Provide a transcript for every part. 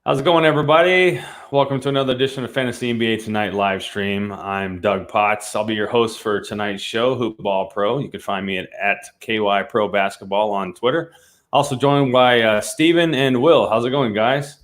How's it going, everybody? Welcome to another edition of Fantasy NBA Tonight live stream. I'm Doug Potts. I'll be your host for tonight's show, Hoopball Pro. You can find me at KY Pro Basketball on Twitter. Also joined by Steven and Will. How's it going, guys?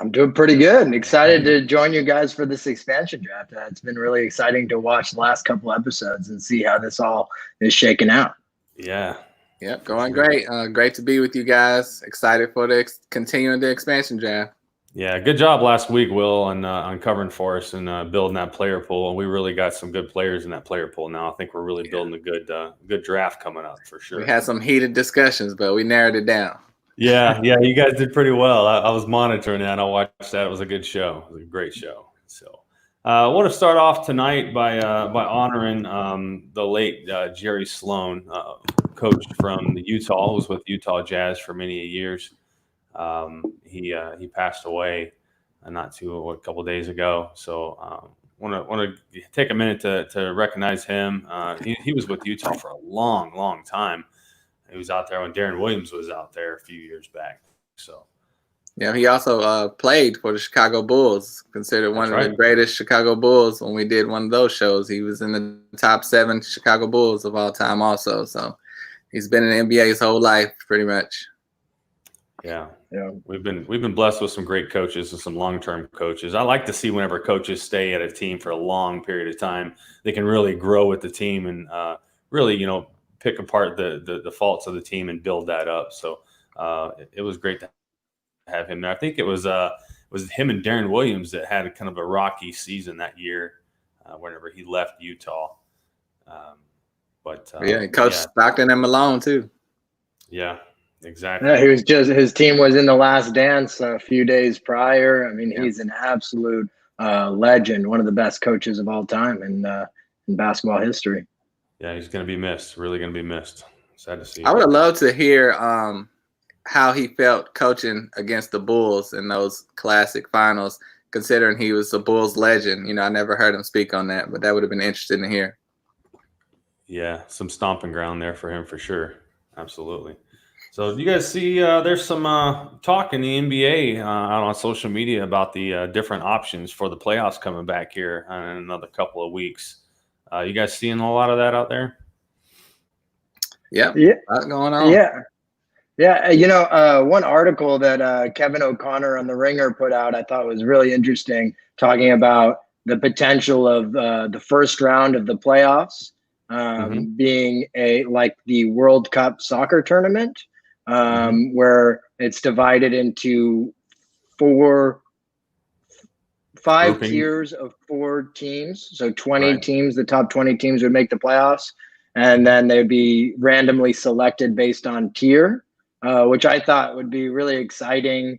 I'm doing pretty good. Excited to join you guys for this expansion draft. It's been really exciting to watch the last couple episodes and see how this all is shaking out. Yeah. Yep, going great. Great to be with you guys. Excited for continuing the expansion draft. Yeah, good job last week, Will, on covering for us and building that player pool. And we really got some good players in that player pool now. I think we're really building a good draft coming up for sure. We had some heated discussions, but we narrowed it down. Yeah, you guys did pretty well. I was monitoring that. I watched that. It was a good show. It was a great show. So I want to start off tonight by honoring the late Jerry Sloan, coach from the Utah, was with Utah Jazz for many years. He passed away a couple of days ago. So want to take a minute to recognize him. He was with Utah for a long time. He was out there when Darren Williams was out there a few years back. So, yeah, he also played for the Chicago Bulls, considered one of the greatest Chicago Bulls. When we did one of those shows, he was in the top 7 Chicago Bulls of all time also. So he's been in the NBA his whole life pretty much. Yeah. We've been blessed with some great coaches and some long-term coaches. I like to see whenever coaches stay at a team for a long period of time, they can really grow with the team and really, pick apart the faults of the team and build that up. So it was great to have him there. I think it was him and Darren Williams that had kind of a rocky season that year whenever he left Utah. He coached Stockton and Malone too. Yeah, exactly. Yeah, his team was in the Last Dance a few days prior. I mean, he's an absolute legend, one of the best coaches of all time in basketball history. Yeah, he's going to be missed. Really going to be missed. Sad to see. I would have loved to hear how he felt coaching against the Bulls in those classic finals, considering he was a Bulls legend. I never heard him speak on that, but that would have been interesting to hear. Yeah, some stomping ground there for him for sure. Absolutely. So do you guys see there's some talk in the NBA out on social media about the different options for the playoffs coming back here in another couple of weeks. You guys seeing a lot of that out there? Yeah. What's going on? Yeah. One article that Kevin O'Connor on The Ringer put out, I thought was really interesting, talking about the potential of the first round of the playoffs being like the World Cup soccer tournament, where it's divided into 5 tiers of 4 teams. So 20 teams, the top 20 teams would make the playoffs. And then they'd be randomly selected based on tier, which I thought would be really exciting.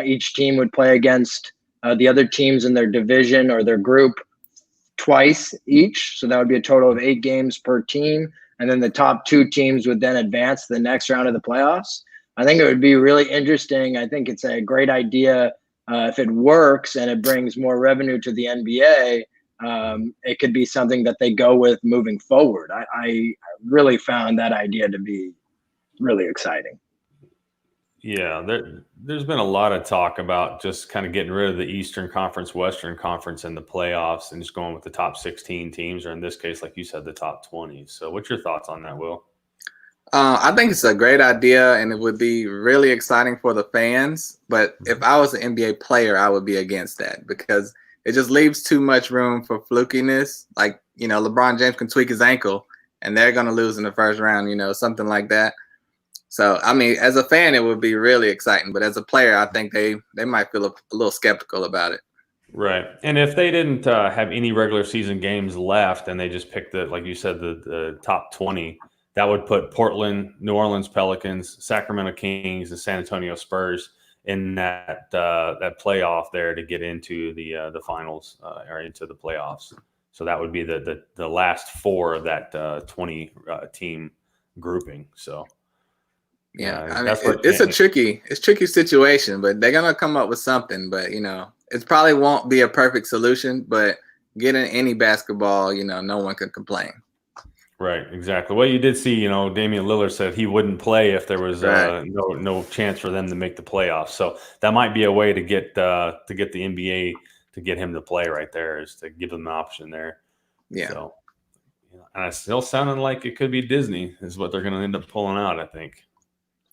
Each team would play against the other teams in their division or their group twice each. So that would be a total of 8 games per team. And then the top 2 teams would then advance to the next round of the playoffs. I think it would be really interesting. I think it's a great idea. If it works and it brings more revenue to the NBA, it could be something that they go with moving forward. I really found that idea to be really exciting. Yeah, there's been a lot of talk about just kind of getting rid of the Eastern Conference, Western Conference in the playoffs and just going with the top 16 teams, or in this case, like you said, the top 20. So what's your thoughts on that, Will? I think it's a great idea, and it would be really exciting for the fans. But if I was an NBA player, I would be against that because it just leaves too much room for flukiness. Like, LeBron James can tweak his ankle, and they're going to lose in the first round, something like that. So, I mean, as a fan, it would be really exciting. But as a player, I think they might feel a little skeptical about it. Right. And if they didn't have any regular season games left and they just picked like you said, the top 20, that would put Portland, New Orleans Pelicans, Sacramento Kings, and San Antonio Spurs in that playoff there to get into the finals or into the playoffs. So that would be the last 4 of that 20 team grouping. So yeah, I mean, it's a tricky situation, but they're gonna come up with something. But it probably won't be a perfect solution. But getting any basketball, no one can complain. Right, exactly. Well, you did see, Damian Lillard said he wouldn't play if there was Right. no chance for them to make the playoffs. So that might be a way to get the NBA to get him to play right there, is to give them an option there. Yeah. So, and it's still sounding like it could be Disney is what they're going to end up pulling out, I think.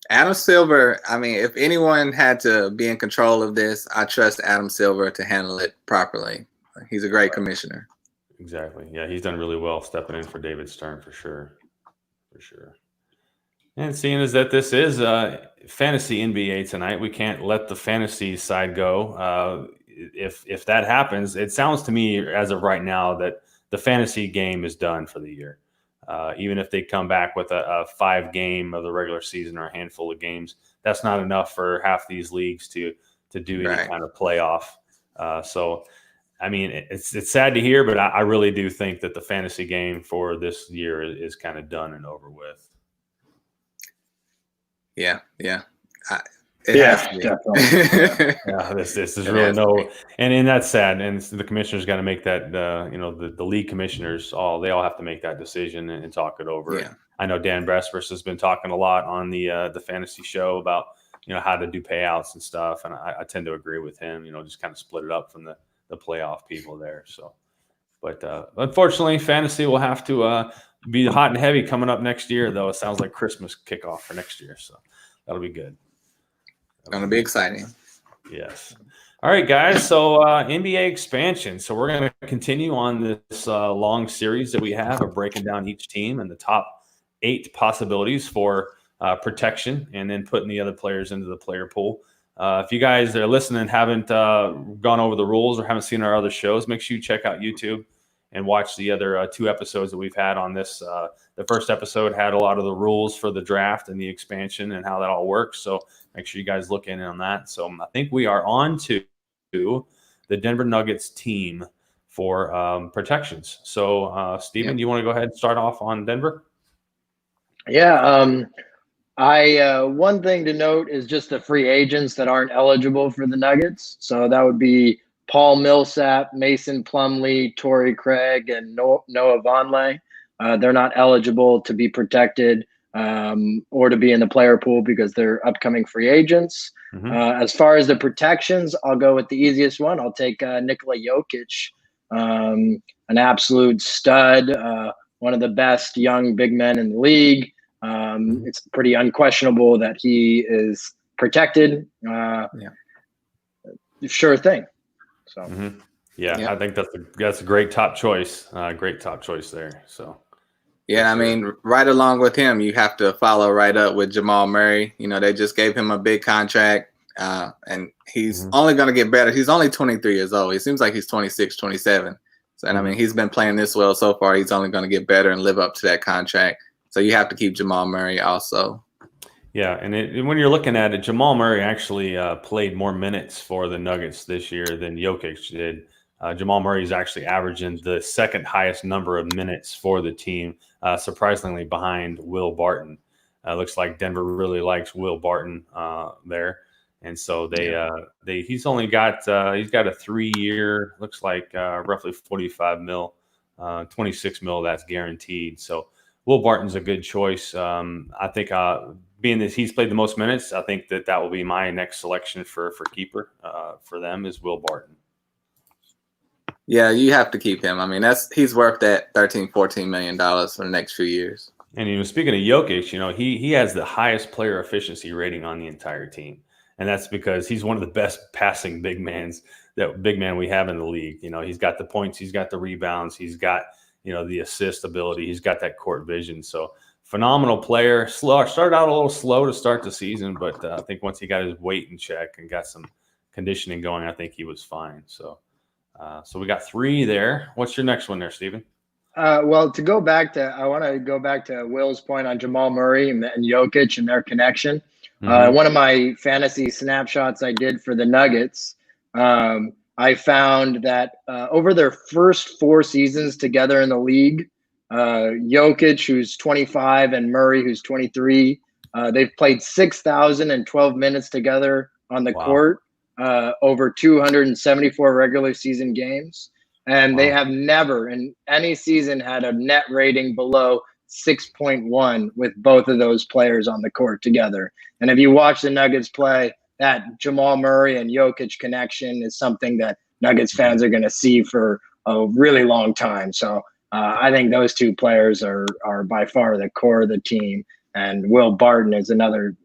Adam Silver, I mean, if anyone had to be in control of this, I trust Adam Silver to handle it properly. He's a great commissioner. Exactly. Yeah, he's done really well stepping in for David Stern for sure. For sure. And seeing as that this is fantasy NBA tonight, we can't let the fantasy side go. If that happens, it sounds to me as of right now that the fantasy game is done for the year. Even if they come back with a 5-game of the regular season or a handful of games, that's not enough for half these leagues to do any kind of playoff. So, I mean, it's sad to hear, but I really do think that the fantasy game for this year is kind of done and over with. Yeah. Definitely. Yeah, this is really no, and that's sad. And the commissioners got to make that. The league commissioners they all have to make that decision and talk it over. Yeah. I know Dan Brespers has been talking a lot on the fantasy show about how to do payouts and stuff, and I tend to agree with him. Just kind of split it up from the playoff people there. So, but unfortunately, fantasy will have to be hot and heavy coming up next year. Though it sounds like Christmas kickoff for next year, so that'll be good. Going to be exciting. Yes. All right, guys. So NBA expansion. So we're going to continue on this long series that we have of breaking down each team and the top 8 possibilities for protection, and then putting the other players into the player pool. If you guys are listening and haven't gone over the rules or haven't seen our other shows, make sure you check out YouTube and watch the other 2 episodes that we've had on this. The first episode had a lot of the rules for the draft and the expansion and how that all works. So make sure you guys look in on that. So I think we are on to the Denver Nuggets team for protections. So Steven, you want to go ahead and start off on Denver? Yeah. One thing to note is just the free agents that aren't eligible for the Nuggets. So that would be Paul Millsap, Mason Plumlee, Torrey Craig, and Noah Vonleh. They're not eligible to be protected or to be in the player pool because they're upcoming free agents. Mm-hmm. As far as the protections, I'll go with the easiest one. I'll take Nikola Jokic, an absolute stud, one of the best young big men in the league. It's pretty unquestionable that he is protected. Sure thing. So, I think that's a great top choice. Great top choice there. So, I mean, right along with him, you have to follow right up with Jamal Murray. They just gave him a big contract, and he's only going to get better. He's only 23 years old. It seems like he's 26, 27. So, and I mean, he's been playing this well so far. He's only going to get better and live up to that contract. So you have to keep Jamal Murray also. Yeah, and when you're looking at it, Jamal Murray actually played more minutes for the Nuggets this year than Jokic did. Jamal Murray is actually averaging the second highest number of minutes for the team, surprisingly behind Will Barton. Looks like Denver really likes Will Barton there, and so he's only got he's got a 3-year, looks like roughly $45 million, 26 million that's guaranteed. So Will Barton's a good choice. I think being that he's played the most minutes, I think that will be my next selection for keeper for them is Will Barton. Yeah, you have to keep him. I mean, he's worth that $13-14 million for the next few years. And speaking of Jokic, he has the highest player efficiency rating on the entire team, and that's because he's one of the best passing big man we have in the league. He's got the points, he's got the rebounds, he's got the assist ability, he's got that court vision. So phenomenal player. Started out a little slow to start the season, but I think once he got his weight in check and got some conditioning going, I think he was fine. So we got 3 there. What's your next one there, Steven? Well, I want to go back to Will's point on Jamal Murray and Jokic and their connection. One of my fantasy snapshots I did for the Nuggets, I found that over their first 4 seasons together in the league, Jokic, who's 25, and Murray, who's 23, they've played 6,012 minutes together on the court, over 274 regular season games. And they have never in any season had a net rating below 6.1 with both of those players on the court together. And if you watch the Nuggets play, that Jamal Murray and Jokic connection is something that Nuggets fans are going to see for a really long time. So I think those two players are by far the core of the team. And Will Barton is another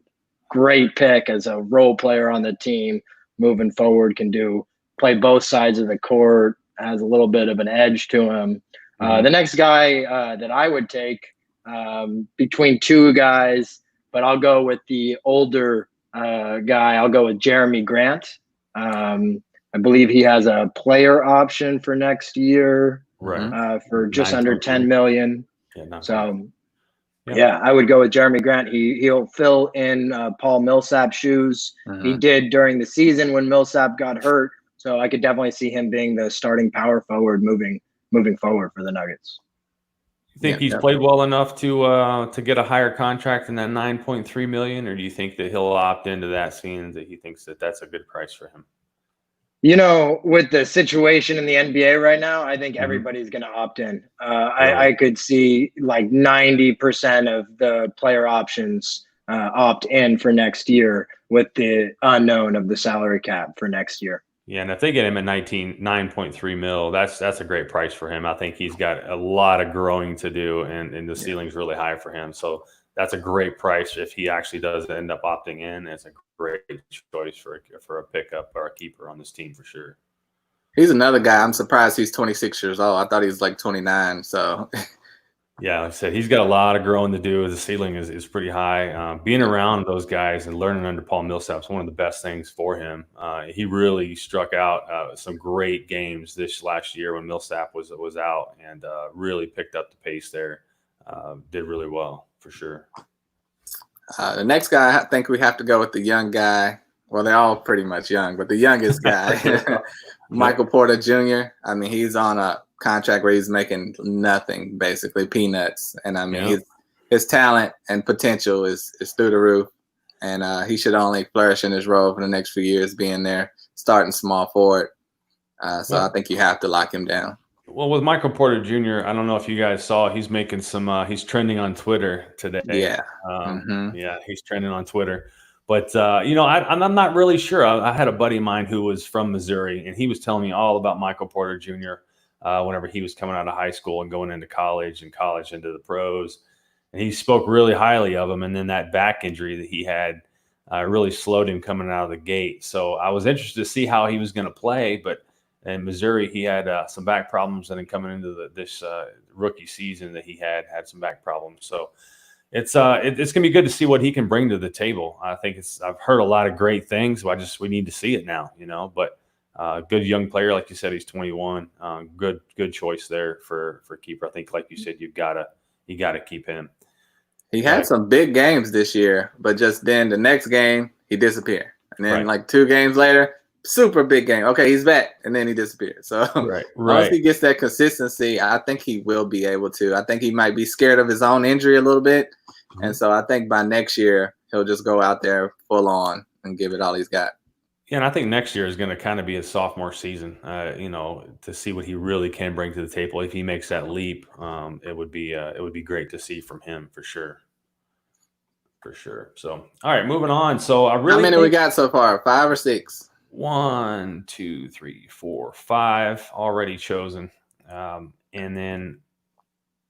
great pick as a role player on the team moving forward, can play both sides of the court, has a little bit of an edge to him. The next guy that I would take between two guys, but I'll go with the older guy. I'll go with Jeremy Grant. I believe he has a player option for next year, for just under $10 million. Yeah, I would go with Jeremy Grant. He'll fill in Paul Millsap's shoes. He did during the season when Millsap got hurt. So I could definitely see him being the starting power forward moving forward for the Nuggets. You think he's played well enough to get a higher contract than that $9.3 million, or do you think that he'll opt into that, seeing that he thinks that that's a good price for him? With the situation in the NBA right now, I think everybody's going to opt in. I could see like 90% of the player options opt in for next year, with the unknown of the salary cap for next year. Yeah, and if they get him at 9.3 mil, that's a great price for him. I think he's got a lot of growing to do, and the ceiling's really high for him. So that's a great price if he actually does end up opting in. It's a great choice for a pickup or a keeper on this team for sure. He's another guy. I'm surprised he's 26 years old. I thought he was like 29. So yeah, like I said, he's got a lot of growing to do. The ceiling is pretty high. Being around those guys and learning under Paul Millsap is one of the best things for him. He really struck out some great games this last year when Millsap was out, and really picked up the pace there. Did really well for sure. The next guy, I think we have to go with the young guy. Well, they're all pretty much young, but the youngest guy, Michael Porter Jr. I mean, he's on a contract where he's making nothing, basically peanuts. And I mean, his talent and potential is through the roof. And he should only flourish in his role for the next few years, being there, starting small forward. So I think you have to lock him down. Well, with Michael Porter Jr., I don't know if you guys saw, he's making some. He's trending on Twitter today. Yeah, yeah, he's trending on Twitter. But I'm not really sure. I had a buddy of mine who was from Missouri, and he was telling me all about Michael Porter Jr. Whenever he was coming out of high school and going into college, and college into the pros, and he spoke really highly of him. And then that back injury that he had really slowed him coming out of the gate. So I was interested to see how he was going to play, but. In Missouri, he had some back problems, and then coming into this rookie season that he had some back problems. So it's going to be good to see what he can bring to the table. I think I've heard a lot of great things. So we need to see it now, But good young player, like you said, he's 21. Good choice there for keeper. I think, like you said, you gotta keep him. He had some big games this year, but just then the next game he disappeared, and then like 2 games later. Super big game. Okay, he's back, and then he disappeared. So once he gets that consistency, I think he will be able to. I think he might be scared of his own injury a little bit, and so I think by next year he'll just go out there full on and give it all he's got. Yeah, and I think next year is going to kind of be his sophomore season. To see what he really can bring to the table. If he makes that leap, it would be great to see from him for sure. For sure. So, all right, moving on. So how many we got so far? 5 or 6? 1, 2, 3, 4, 5 already chosen, and then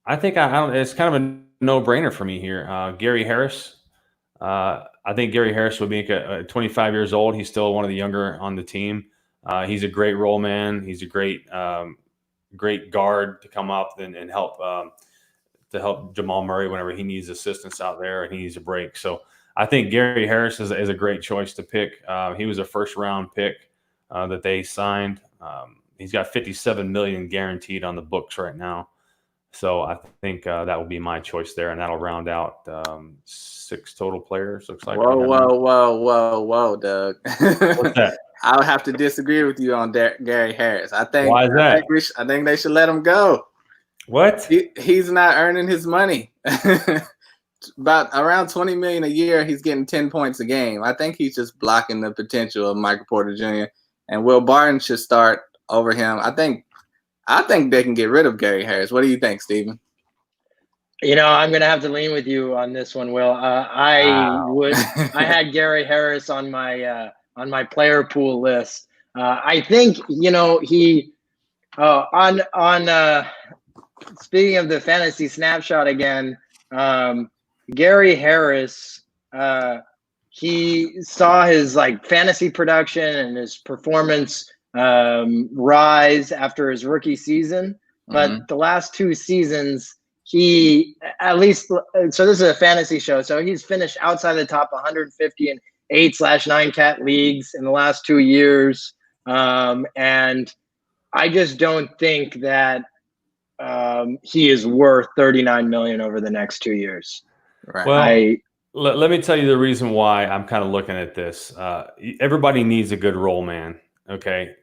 I think it's kind of a no-brainer for me here. Gary Harris. I think Gary Harris would be 25 years old. He's still one of the younger on the team. He's a great role man. He's a great guard to come up and help to help Jamal Murray whenever he needs assistance out there and he needs a break. So. I think Gary Harris is a great choice to pick. He was a first-round pick that they signed. He's got $57 million guaranteed on the books right now. So I think that will be my choice there, and that'll round out 6 total players. Looks like. Whoa, Doug. What's that? I'll have to disagree with you on Gary Harris. I think. Why is that? I think they should let him go. What? He's not earning his money. About around $20 million a year, he's getting 10 points a game. I think he's just blocking the potential of Michael Porter Jr. And Will Barton should start over him. I think they can get rid of Gary Harris. What do you think, Steven? I'm going to have to lean with you on this one, Will. I had Gary Harris on my player pool list. I think, he on speaking of the fantasy snapshot again, Gary Harris, he saw his fantasy production and his performance rise after his rookie season. But the last 2 seasons, he at least, so this is a fantasy show, so he's finished outside the top 150 in 8/9 cat leagues in the last 2 years. And I just don't think that he is worth $39 million over the next 2 years. Right. Well, let me tell you the reason why I'm kind of looking at this. Everybody needs a good role man. Okay.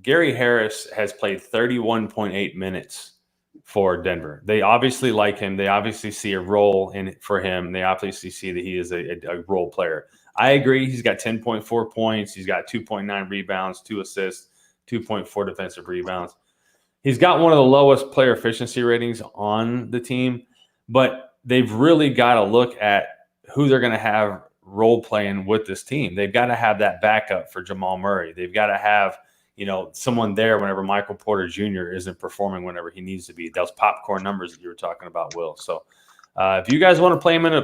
Gary Harris has played 31.8 minutes for Denver. They obviously like him. They obviously see a role in it for him. They obviously see that he is a role player. I agree. He's got 10.4 points. He's got 2.9 rebounds, 2 assists, 2.4 defensive rebounds. He's got one of the lowest player efficiency ratings on the team, but they've really got to look at who they're going to have role playing with this team. They've got to have that backup for Jamal Murray. They've got to have, someone there whenever Michael Porter Jr. isn't performing whenever he needs to be. Those popcorn numbers that you were talking about, Will. So if you guys want to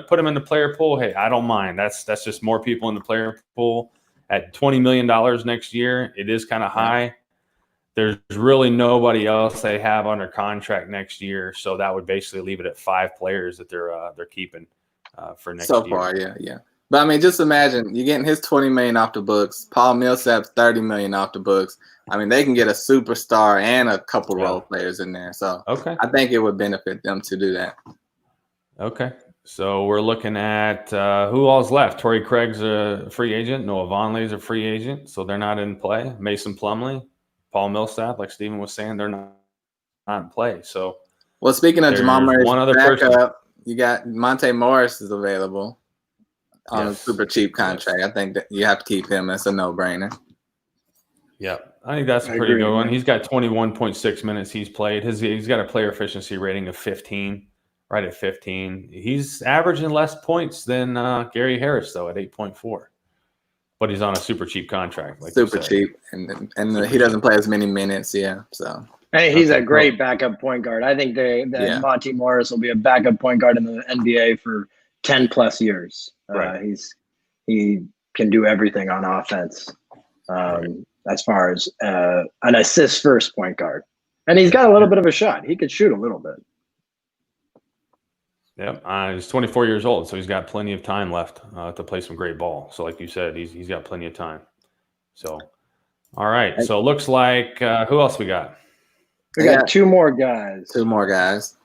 put him in the player pool, hey, I don't mind. That's just more people in the player pool. At $20 million next year, it is kind of high. There's really nobody else they have under contract next year, so that would basically leave it at 5 players that they're keeping for next year. So far, yeah. But I mean, just imagine you're getting his $20 million off the books. Paul Millsap's $30 million off the books. I mean, they can get a superstar and a couple role players in there. So I think it would benefit them to do that. Okay. So we're looking at who all's left. Torrey Craig's a free agent. Noah Vonleh's a free agent, so they're not in play. Mason Plumlee, Paul Millsap, like Steven was saying, they're not in play. So, well, speaking of Jamal Murray's backup, you got Monte Morris is available on a super cheap contract. I think that you have to keep him. That's a no-brainer. Yeah, I think that's a pretty good one. He's got 21.6 minutes he's played. He's got a player efficiency rating of 15, right at 15. He's averaging less points than Gary Harris, though, at 8.4. But he's on a super cheap contract. Like super cheap, and he doesn't play as many minutes, so. Hey, he's a great backup point guard. I think that Monte Morris will be a backup point guard in the NBA for 10+ years. Right. He can do everything on offense as far as an assist first point guard. And he's got a little bit of a shot. He could shoot a little bit. Yeah, he's 24 years old, so he's got plenty of time left to play some great ball. So like you said, he's got plenty of time. So, all right. So it looks like who else we got? We got 2 more guys. 2 more guys.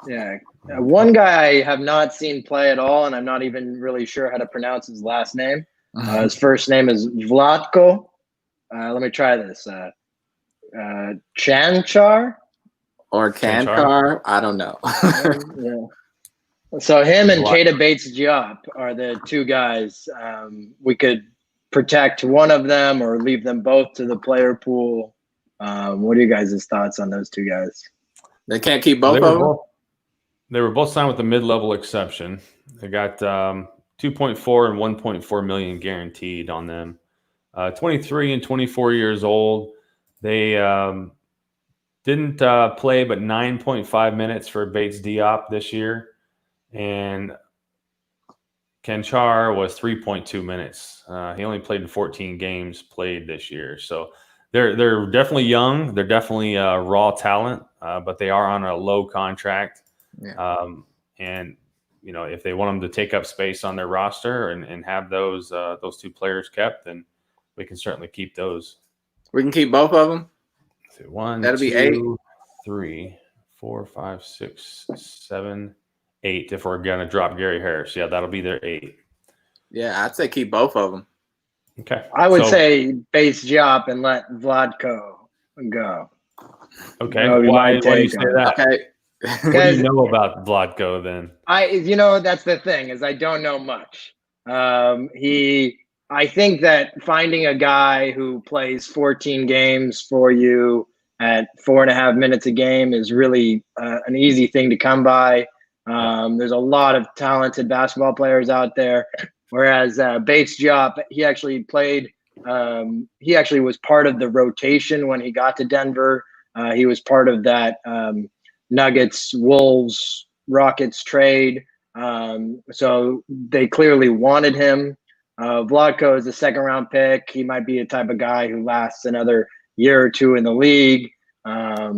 Yeah. One guy I have not seen play at all, and I'm not even really sure how to pronounce his last name. His first name is Vlatko. Let me try this. Chanchar? Or Kanchar? I don't know. Yeah. So him and Keita Bates-Diop are the 2 guys. We could protect one of them or leave them both to the player pool. What are you guys' thoughts on those 2 guys? They can't keep both of them? They were both signed with a mid-level exception. They got 2.4 and 1.4 million guaranteed on them. 23 and 24 years old. They didn't play but 9.5 minutes for Bates-Diop this year. And Kanchar was 3.2 minutes. He only played in 14 games played this year. So they're definitely young. They're definitely raw talent, but they are on a low contract. Yeah. And if they want them to take up space on their roster and have those 2 players kept, then we can certainly keep those. We can keep both of them. So 1, that'll be 2, 3, 4, 5, 6, 7, 8. If we're gonna drop Gary Harris, that'll be their 8. Yeah, I'd say keep both of them. Okay. I would say Bates-Diop and let Vlatko go. Okay. Why do you say that? Okay. What do you know about Vlatko then? That's the thing is I don't know much. I think that finding a guy who plays 14 games for you at 4.5 minutes a game is really an easy thing to come by. There's a lot of talented basketball players out there. Whereas Bates Diop, he actually played. He actually was part of the rotation when he got to Denver. He was part of that Nuggets, Wolves, Rockets trade. So they clearly wanted him. Vlatko is a second-round pick. He might be a type of guy who lasts another year or two in the league. I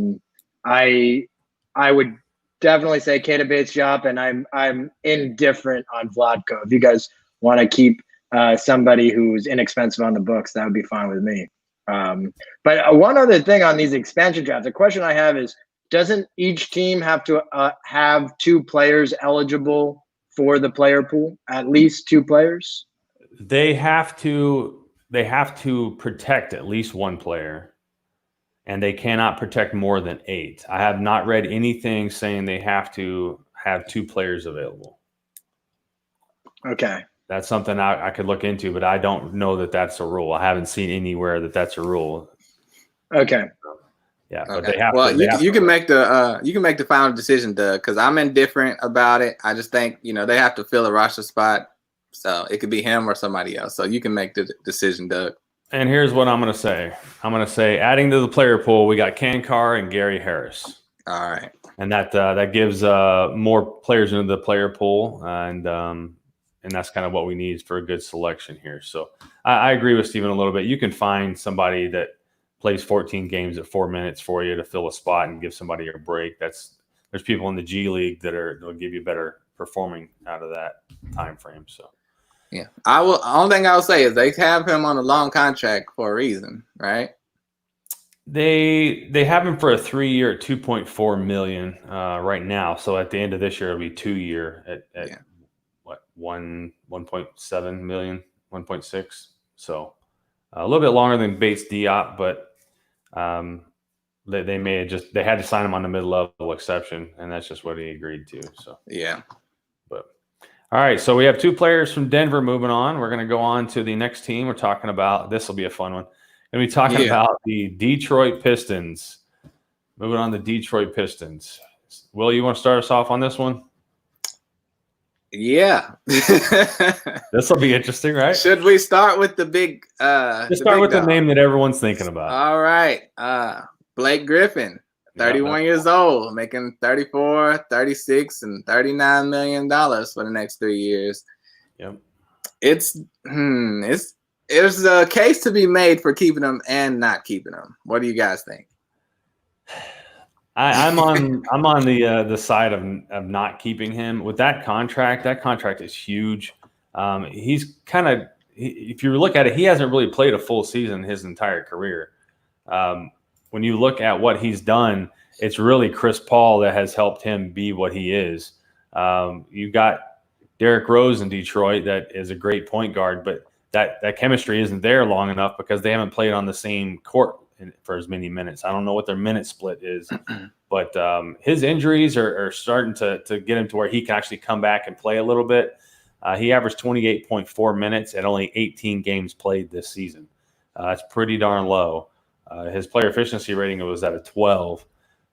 would definitely say Keita Bates-Diop, and I'm indifferent on Vlatko. If you guys want to keep somebody who's inexpensive on the books, that would be fine with me. But one other thing on these expansion drafts, the question I have is, doesn't each team have to have 2 players eligible for the player pool? At least 2 players? They have to protect at least 1 player, and they cannot protect more than 8. I have not read anything saying they have to have 2 players available. Okay. That's something I could look into, but I don't know that that's a rule. I haven't seen anywhere that that's a rule. Okay. Yeah, okay. But they have. Well, to, you can make the final decision, Doug, because I'm indifferent about it. I just think they have to fill a roster spot, so it could be him or somebody else. So you can make the decision, Doug. And here's what I'm going to say. I'm going to say, adding to the player pool, we got Ken Carr and Gary Harris. All right. And that gives more players into the player pool, and that's kind of what we need for a good selection here. So I agree with Steven a little bit. You can find somebody that plays 14 games at 4 minutes for you to fill a spot and give somebody a break. There's people in the G League that'll give you better performing out of that time frame. So yeah, only thing I'll say is they have him on a long contract for a reason, right? They have him for a 3-year at $2.4 million right now. So at the end of this year, it'll be 2-year at what, 1.7 million, 1.6. So a little bit longer than Bates Diop, but they may have they had to sign him on the mid-level exception, and that's just what he agreed to. So yeah. But all right, so we have 2 players from Denver moving on. We're going to go on to the next team. We're talking about, this will be a fun one. Going to be talking about the Detroit Pistons. Moving on to Detroit Pistons. Will, you want to start us off on this one? Yeah. This will be interesting, right? Should we start with the big Let's start with the name that everyone's thinking about. All right. Blake Griffin, 31 years old, making 34, 36, and $39 million for the next 3 years. Yep. There's a case to be made for keeping him and not keeping him. What do you guys think? I'm on the side of not keeping him with that contract. That contract is huge. He's kind of, if you look at it, he hasn't really played a full season his entire career. When you look at what he's done, it's really Chris Paul that has helped him be what he is. You've got Derrick Rose in Detroit that is a great point guard, but that chemistry isn't there long enough because they haven't played on the same court for as many minutes. I don't know what their minute split is, but his injuries are starting to get him to where he can actually come back and play a little bit. He averaged 28.4 minutes at only 18 games played this season. That's pretty darn low. His player efficiency rating was at a 12.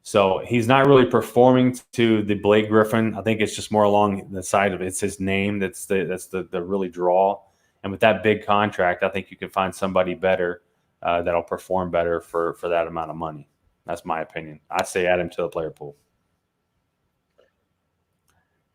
So he's not really performing to the Blake Griffin. I think it's just more along the side of it. It's his name that's the really draw. And with that big contract, I think you can find somebody better that'll perform better for that amount of money. That's my opinion. I say add him to the player pool.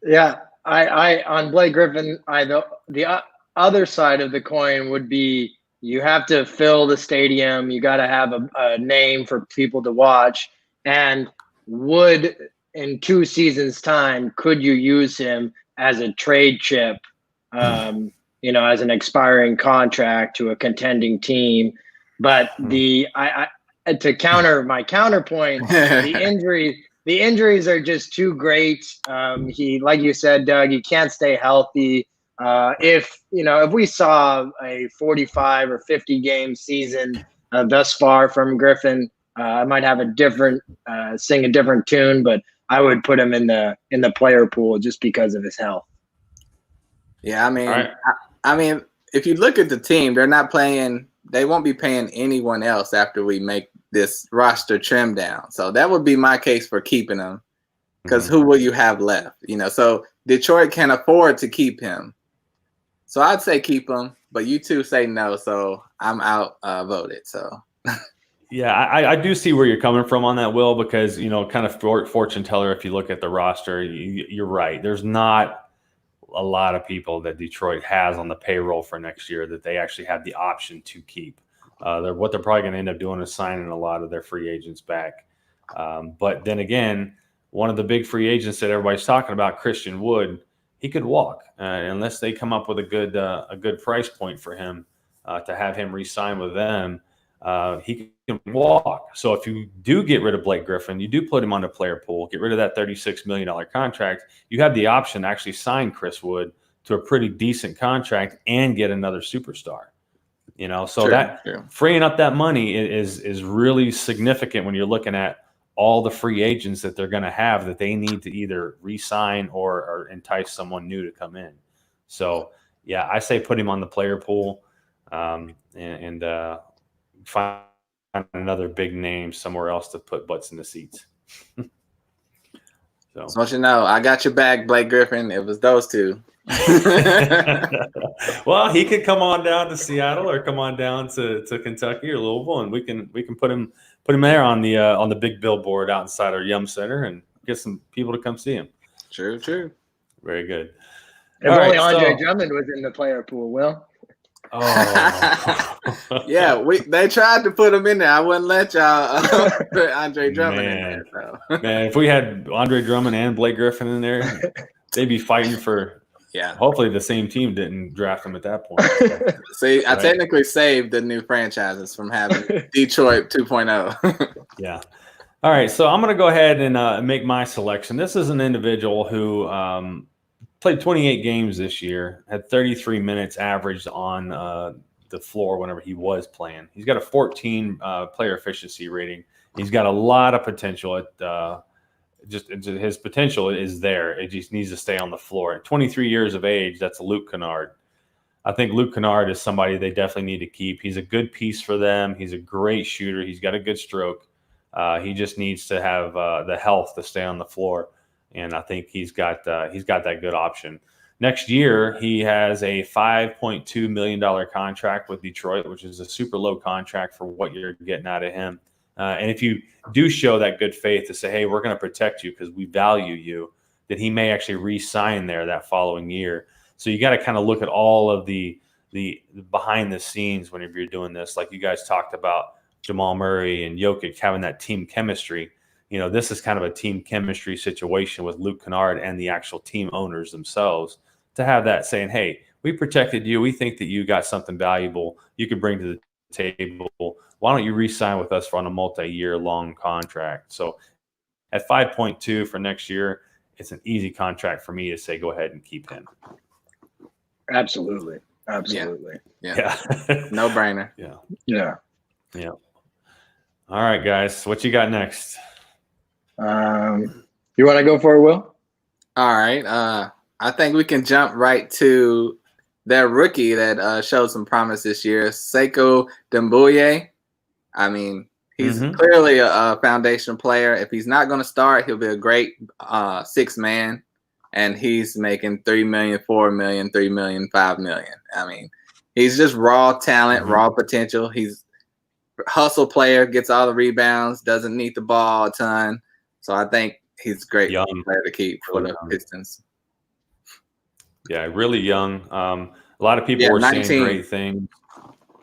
Yeah, I on Blake Griffin, the other side of the coin would be you have to fill the stadium. You got to have a name for people to watch. And would in 2 seasons' time, could you use him as a trade chip? As an expiring contract to a contending team. But to counter my counterpoint, the injuries are just too great. He, like you said, Doug, he can't stay healthy. If we saw a 45 or 50 game season thus far from Griffin, I might have sing a different tune, but I would put him in the player pool just because of his health. Yeah, I mean, if you look at the team, they're not playing. They won't be paying anyone else after we make this roster trim down. So that would be my case for keeping them. because who will you have left? So Detroit can afford to keep him. So I'd say keep him, but you two say no, so I'm out voted. So yeah, I do see where you're coming from on that, Will, because kind of fortune teller. If you look at the roster, you're right. There's not a lot of people that Detroit has on the payroll for next year that they actually have the option to keep. What they're probably going to end up doing is signing a lot of their free agents back. But then again, one of the big free agents that everybody's talking about, Christian Wood, he could walk unless they come up with a good price point for him to have him re-sign with them. He can walk. So if you do get rid of Blake Griffin, you do put him on the player pool, get rid of that $36 million contract, you have the option to actually sign Chris Wood to a pretty decent contract and get another superstar. So freeing up that money is really significant when you're looking at all the free agents that they're going to have that they need to either re-sign or entice someone new to come in. So, yeah, I say put him on the player pool and find another big name somewhere else to put butts in the seats. So you know, I got your back, Blake Griffin. It was those two. Well, he could come on down to Seattle or come on down to Kentucky or Louisville, and we can put him there on the big billboard outside our Yum Center and get some people to come see him. True. Very good. If only Andre Drummond was in the player pool, Will. Oh. Yeah, they tried to put him in there. I wouldn't let y'all put Andre Drummond in there. So. Man, if we had Andre Drummond and Blake Griffin in there, they'd be fighting for. Yeah. Hopefully the same team didn't draft him at that point. See, I technically saved the new franchises from having Detroit 2.0. Yeah. All right. So I'm going to go ahead and make my selection. This is an individual who played 28 games this year, had 33 minutes averaged on the floor whenever he was playing. He's got a 14 player efficiency rating. He's got a lot of potential at just his potential is there. It just needs to stay on the floor. At 23 years of age, that's Luke Kennard. I think Luke Kennard is somebody they definitely need to keep. He's a good piece for them. He's a great shooter. He's got a good stroke. He just needs to have the health to stay on the floor, and I think he's got that good option. Next year, he has a $5.2 million contract with Detroit, which is a super low contract for what you're getting out of him. And if you do show that good faith to say, hey, we're going to protect you because we value you, that he may actually re-sign there that following year. So you got to kind of look at all of the behind the scenes whenever you're doing this. Like you guys talked about Jamal Murray and Jokic having that team chemistry. This is kind of a team chemistry situation with Luke Kennard and the actual team owners themselves to have that saying, hey, we protected you. We think that you got something valuable you could bring to the table. Why don't you re-sign with us on a multi-year long contract? So at 5.2 for next year, it's an easy contract for me to say, go ahead and keep him. Absolutely. Yeah. No brainer. Yeah. All right, guys, what you got next? You want to go for it, Will? All right. I think we can jump right to their rookie that showed some promise this year, Sekou Doumbouya. I mean, he's clearly a foundation player. If he's not going to start, he'll be a great sixth man. And he's making $3 million, $4 million, $3 million, $5 million. I mean, he's just raw talent, raw potential. He's a hustle player, gets all the rebounds, doesn't need the ball a ton. So I think he's a great player to keep for the Pistons. Yeah, really young. A lot of people were 19. Saying great things.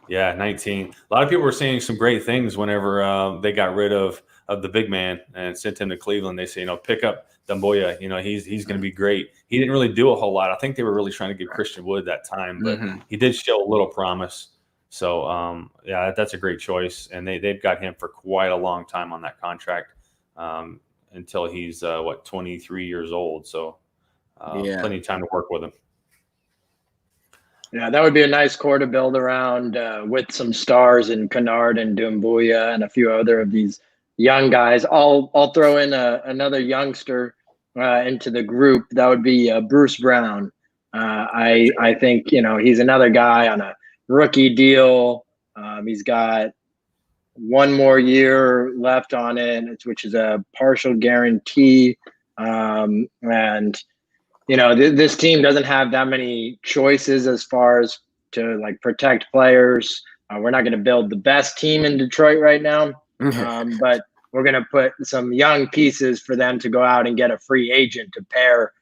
Yeah, 19. A lot of people were saying some great things whenever they got rid of the big man and sent him to Cleveland. They say, pick up Doumbouya. He's going to be great. He didn't really do a whole lot. I think they were really trying to get Christian Wood that time, but he did show a little promise. So, that's a great choice. And they've got him for quite a long time on that contract until he's, 23 years old. So plenty of time to work with him. Yeah, that would be a nice core to build around with some stars in Kennard and Doumbouya and a few other of these young guys. I'll throw in another youngster into the group. That would be Bruce Brown. I think he's another guy on a rookie deal. He's got one more year left on it, which is a partial guarantee. And this team doesn't have that many choices as far as to like protect players. We're not going to build the best team in Detroit right now, but we're going to put some young pieces for them to go out and get a free agent to pair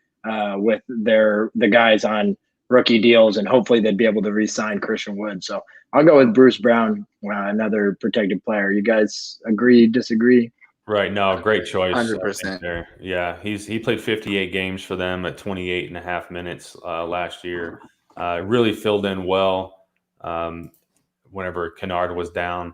with the guys on rookie deals, and hopefully they'd be able to re-sign Christian Wood. So I'll go with Bruce Brown, another protected player. You guys agree, disagree? Right. No, great choice. 100%. There. Yeah. He played 58 games for them at 28.5 minutes last year. Really filled in well whenever Kennard was down.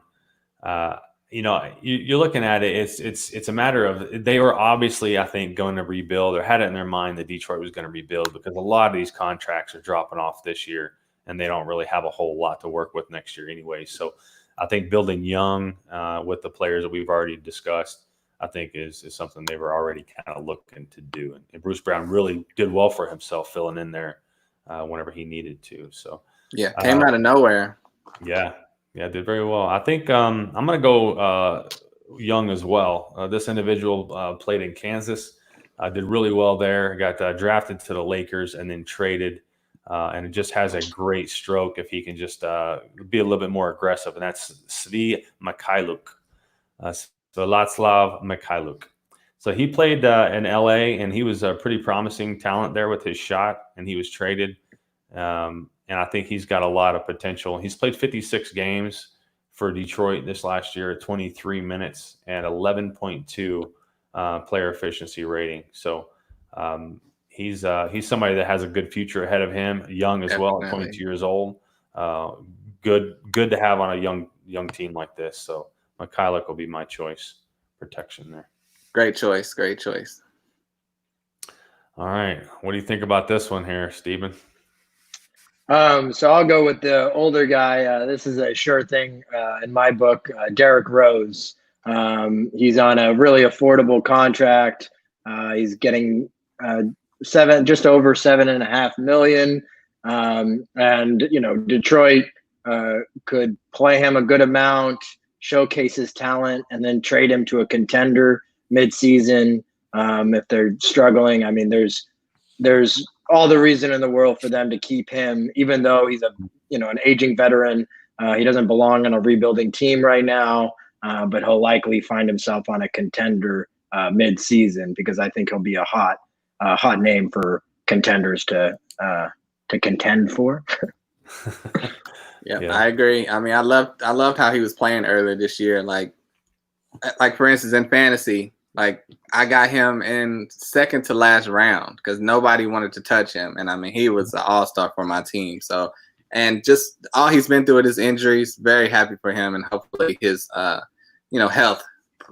You're looking at it. It's a matter of they were obviously, I think, going to rebuild or had it in their mind that Detroit was going to rebuild because a lot of these contracts are dropping off this year and they don't really have a whole lot to work with next year anyway. So I think building young with the players that we've already discussed, I think is something they were already kind of looking to do. And Bruce Brown really did well for himself filling in there whenever he needed to. So yeah, came out of nowhere. Yeah, did very well. I think I'm going to go young as well. This individual played in Kansas, did really well there, got drafted to the Lakers and then traded, and it just has a great stroke if he can just be a little bit more aggressive, and that's Svi Mikhailuk. So Václav Mikhailuk. So he played in LA, and he was a pretty promising talent there with his shot, and he was traded. And I think he's got a lot of potential. He's played 56 games for Detroit this last year at 23 minutes and 11.2 player efficiency rating. So he's somebody that has a good future ahead of him, young as well, at 22 years old. Good to have on a young team like this. So Mikhailuk will be my choice. Protection there. Great choice. All right. What do you think about this one here, Stephen? So I'll go with the older guy. This is a sure thing in my book, Derrick Rose. He's on a really affordable contract. He's getting just over $7.5 million. And Detroit could play him a good amount, showcase his talent, and then trade him to a contender mid-season if they're struggling. I mean, there's all the reason in the world for them to keep him, even though he's an aging veteran. He doesn't belong on a rebuilding team right now, but he'll likely find himself on a contender mid-season because I think he'll be a hot name for contenders to contend for. Yeah, I agree. I mean, I loved how he was playing earlier this year. Like for instance, in fantasy, like I got him in second to last round because nobody wanted to touch him. And I mean, he was an all-star for my team. So, and just all he's been through with his injuries, very happy for him. And hopefully his, health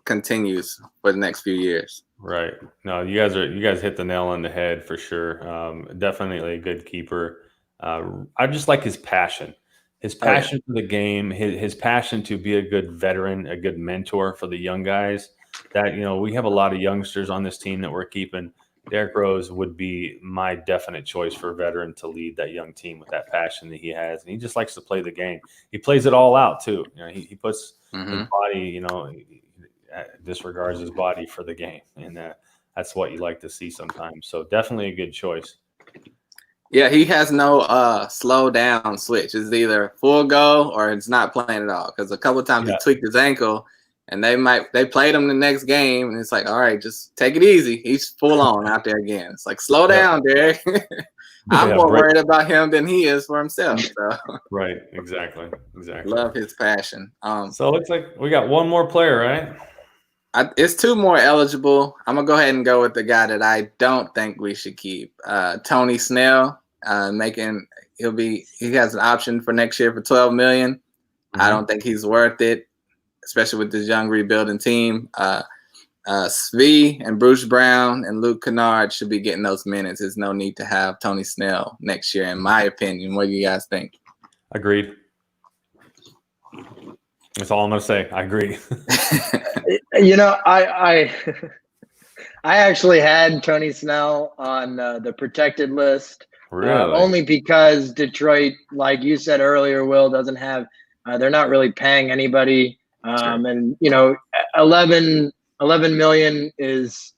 continues for the next few years. Right. No, you guys hit the nail on the head for sure. Definitely a good keeper. I just like his passion. His passion for the game, his passion to be a good veteran, a good mentor for the young guys. That, we have a lot of youngsters on this team that we're keeping. Derrick Rose would be my definite choice for a veteran to lead that young team with that passion that he has. And he just likes to play the game. He plays it all out too. He puts his body, disregards his body for the game. And that's what you like to see sometimes. So definitely a good choice. Yeah, he has no slow down switch. It's either full go or it's not playing at all. Because a couple of times he tweaked his ankle, and they played him the next game, and it's like, all right, just take it easy. He's full on out there again. It's like, slow down, Derek. I'm more worried about him than he is for himself. So. Right, exactly. Love his passion. So it looks like we got one more player, right? It's two more eligible. I'm gonna go ahead and go with the guy that I don't think we should keep. Tony Snell. He has an option for next year for $12 million. I don't think he's worth it, especially with this young rebuilding team. Svi and Bruce Brown and Luke Kennard should be getting those minutes. There's no need to have Tony Snell next year, in my opinion. What do you guys think? Agreed. That's all I'm going to say. I agree. I actually had Tony Snell on the protected list. Really? Only because Detroit, like you said earlier, Will, doesn't have they're not really paying anybody. And 11 million is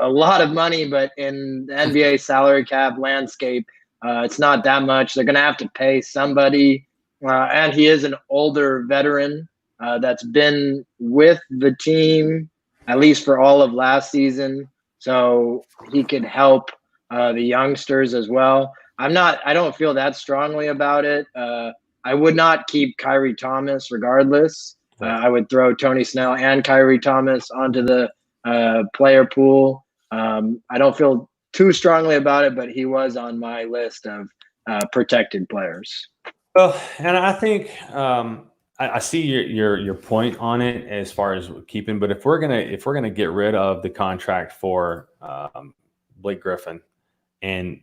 a lot of money, but in the NBA salary cap landscape, it's not that much. They're going to have to pay somebody. And he is an older veteran that's been with the team at least for all of last season. So he could help the youngsters as well. I don't feel that strongly about it. I would not keep Kyrie Thomas regardless. I would throw Tony Snell and Kyrie Thomas onto the player pool. I don't feel too strongly about it, but he was on my list of protected players. Well, and I think I see your point on it as far as keeping, but if we're gonna get rid of the contract for Blake Griffin, and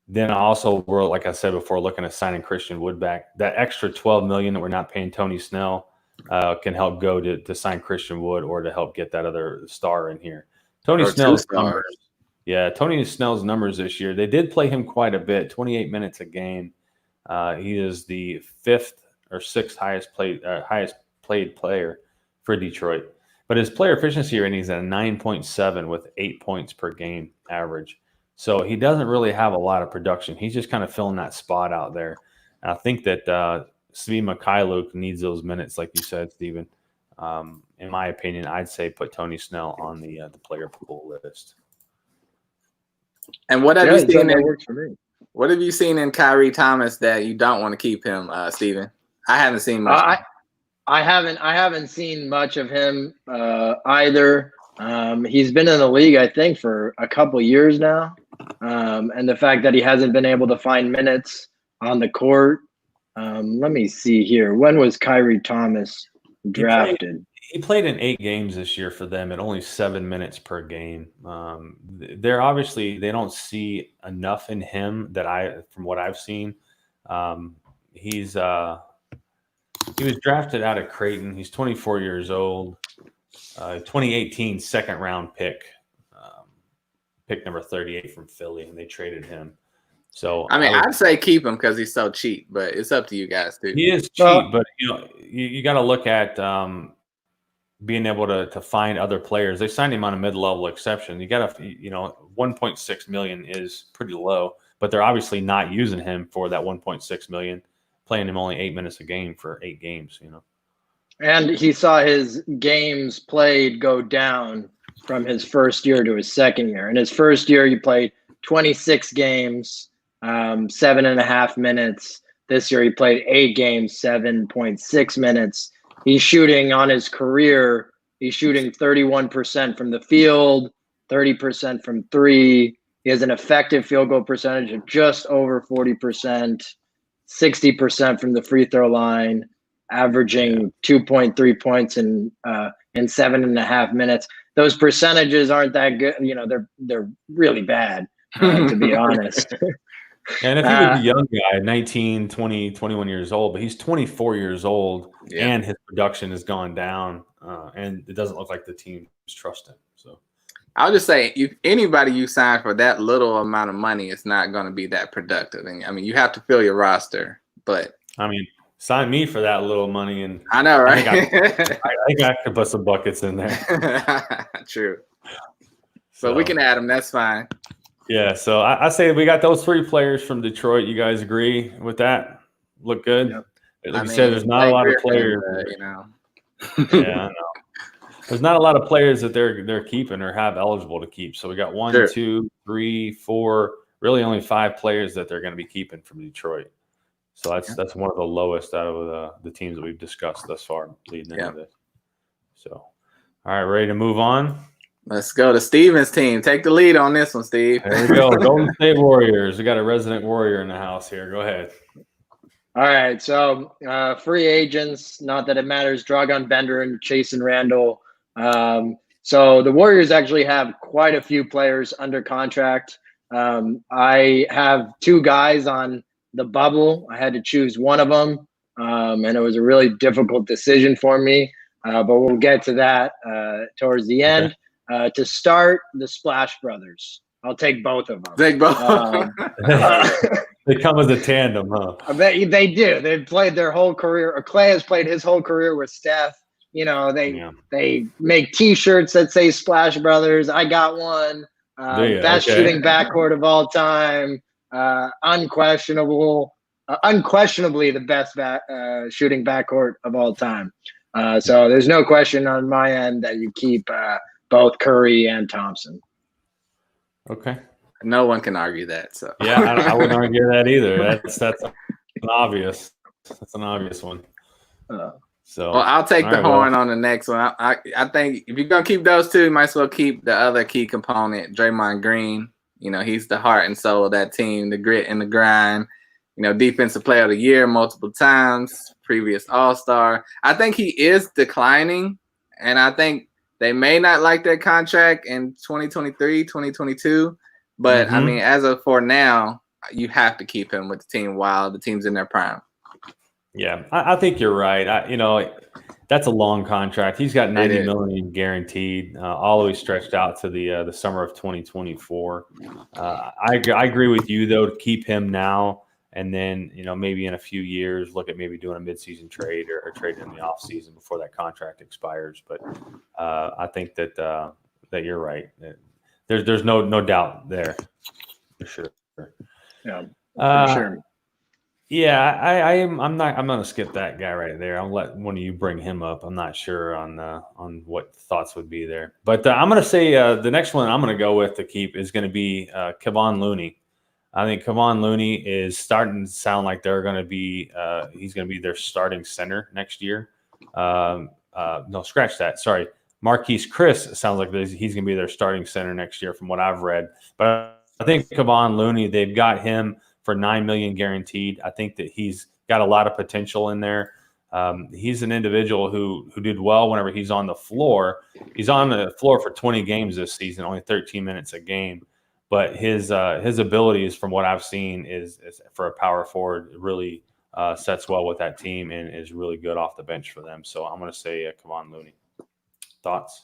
then also we're, like I said before, looking at signing Christian Wood back, that extra $12 million that we're not paying Tony Snell can help go to sign Christian Wood or to help get that other star in here. Tony Snell's numbers this year, they did play him quite a bit, 28 minutes a game. He is the 5th or 6th highest played player for Detroit. But his player efficiency rating is at a 9.7 with 8 points per game average. So he doesn't really have a lot of production. He's just kind of filling that spot out there. And I think that Svi Mikhailuk needs those minutes, like you said, Steven. In my opinion, I'd say put Tony Snell on the player pool list. And what have you seen? That works for me. What have you seen in Kyrie Thomas that you don't want to keep him, Steven? I haven't seen much. I haven't seen much of him either. He's been in the league, I think, for a couple years now. And the fact that he hasn't been able to find minutes on the court. Let me see here. When was Kyrie Thomas drafted? He played in 8 games this year for them at only 7 minutes per game. They're obviously, they don't see enough in him from what I've seen. He was drafted out of Creighton. He's 24 years old. 2018 second round pick number 38 from Philly, and they traded him. So I'd say keep him because he's so cheap, but it's up to you guys too. He is cheap, but you got to look at being able to find other players. They signed him on a mid-level exception. You got to, $1.6 million is pretty low, but they're obviously not using him for that $1.6 million, playing him only 8 minutes a game for 8 games. And he saw his games played go down from his first year to his second year. In his first year, he played 26 games, 7.5 minutes. This year, he played 8 games, 7.6 minutes. He's shooting on his career. He's shooting 31% from the field, 30% from 3. He has an effective field goal percentage of just over 40%, 60% from the free throw line, averaging 2.3 points in 7.5 minutes. Those percentages aren't that good. They're really bad, to be honest. And if he was a young guy, 19, 20, 21 years old, but he's 24 years old, and his production has gone down, and it doesn't look like the team's trusting him. So I'll just say, if anybody you sign for that little amount of money, it's not going to be that productive. And you have to fill your roster. But sign me for that little money, and I know, right? I think I could put some buckets in there. True. So we can add them. That's fine. Yeah, so I say we got those 3 players from Detroit. You guys agree with that? Look good? Yep. Like you said, there's not a lot of players. Yeah, I know. There's not a lot of players that they're keeping or have eligible to keep. So we got 1, 2, 3, 4, really only 5 players that they're going to be keeping from Detroit. So that's one of the lowest out of the teams that we've discussed thus far leading into this. So, all right, ready to move on? Let's go to Steven's team. Take the lead on this one, Steve. There we go. Golden State Warriors. We got a resident Warrior in the house here. Go ahead. All right. So free agents, not that it matters, Dragan Bender and Chasson Randle. So the Warriors actually have quite a few players under contract. I have 2 guys on the bubble. I had to choose one of them, and it was a really difficult decision for me, but we'll get to that towards the end. Okay. To start, the Splash Brothers. I'll take both of them. Take both. They come as a tandem, huh? I bet they do. They've played their whole career. Or Clay has played his whole career with Steph. They make T-shirts that say Splash Brothers. I got one. Best shooting backcourt of all time. Unquestionably the best shooting backcourt of all time. So there's no question on my end that you keep both Curry and Thompson. Okay. No one can argue that. So yeah, I wouldn't argue that either. That's an obvious. That's an obvious one. So well, I'll take the horn on the next one. I think if you're gonna keep those two, you might as well keep the other key component, Draymond Green. He's the heart and soul of that team, the grit and the grind. Defensive player of the year multiple times, previous All-Star. I think he is declining, and I think they may not like that contract in 2023, 2022. But, I mean, as of for now, you have to keep him with the team while the team's in their prime. Yeah, I think you're right. That's a long contract. He's got $90 million guaranteed, all the way stretched out to the summer of 2024. I agree with you though to keep him now, and then maybe in a few years look at maybe doing a midseason trade or trading in the off season before that contract expires. But I think that you're right. There's no doubt there for sure. Yeah, for sure. Yeah, I'm going to skip that guy right there. I'll let one of you bring him up. I'm not sure on what thoughts would be there, but I'm going to say the next one I'm going to go with to keep is going to be Kevon Looney. I think Kevon Looney is starting to sound like they're going to be he's going to be their starting center next year. No, scratch that. Sorry, Marquise Chris sounds like he's going to be their starting center next year from what I've read. But I think Kevon Looney, they've got him for $9 million guaranteed. I think that he's got a lot of potential in there. He's an individual who did well whenever he's on the floor. He's on the floor for 20 games this season, only 13 minutes a game. But his abilities, from what I've seen, is for a power forward, really sets well with that team and is really good off the bench for them. So I'm going to say Kevon Looney. Thoughts?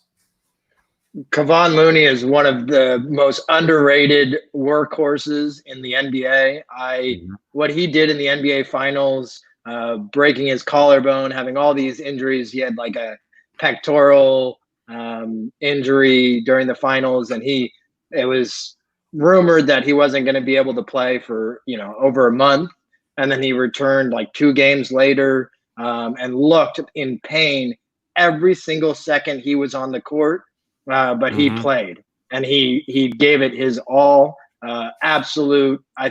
Kevon Looney is one of the most underrated workhorses in the NBA. What he did in the NBA Finals, breaking his collarbone, having all these injuries. He had like a pectoral injury during the finals, and it was rumored that he wasn't going to be able to play for over a month, and then he returned like 2 games later and looked in pain every single second he was on the court. But he played, and he gave it his all, absolute. I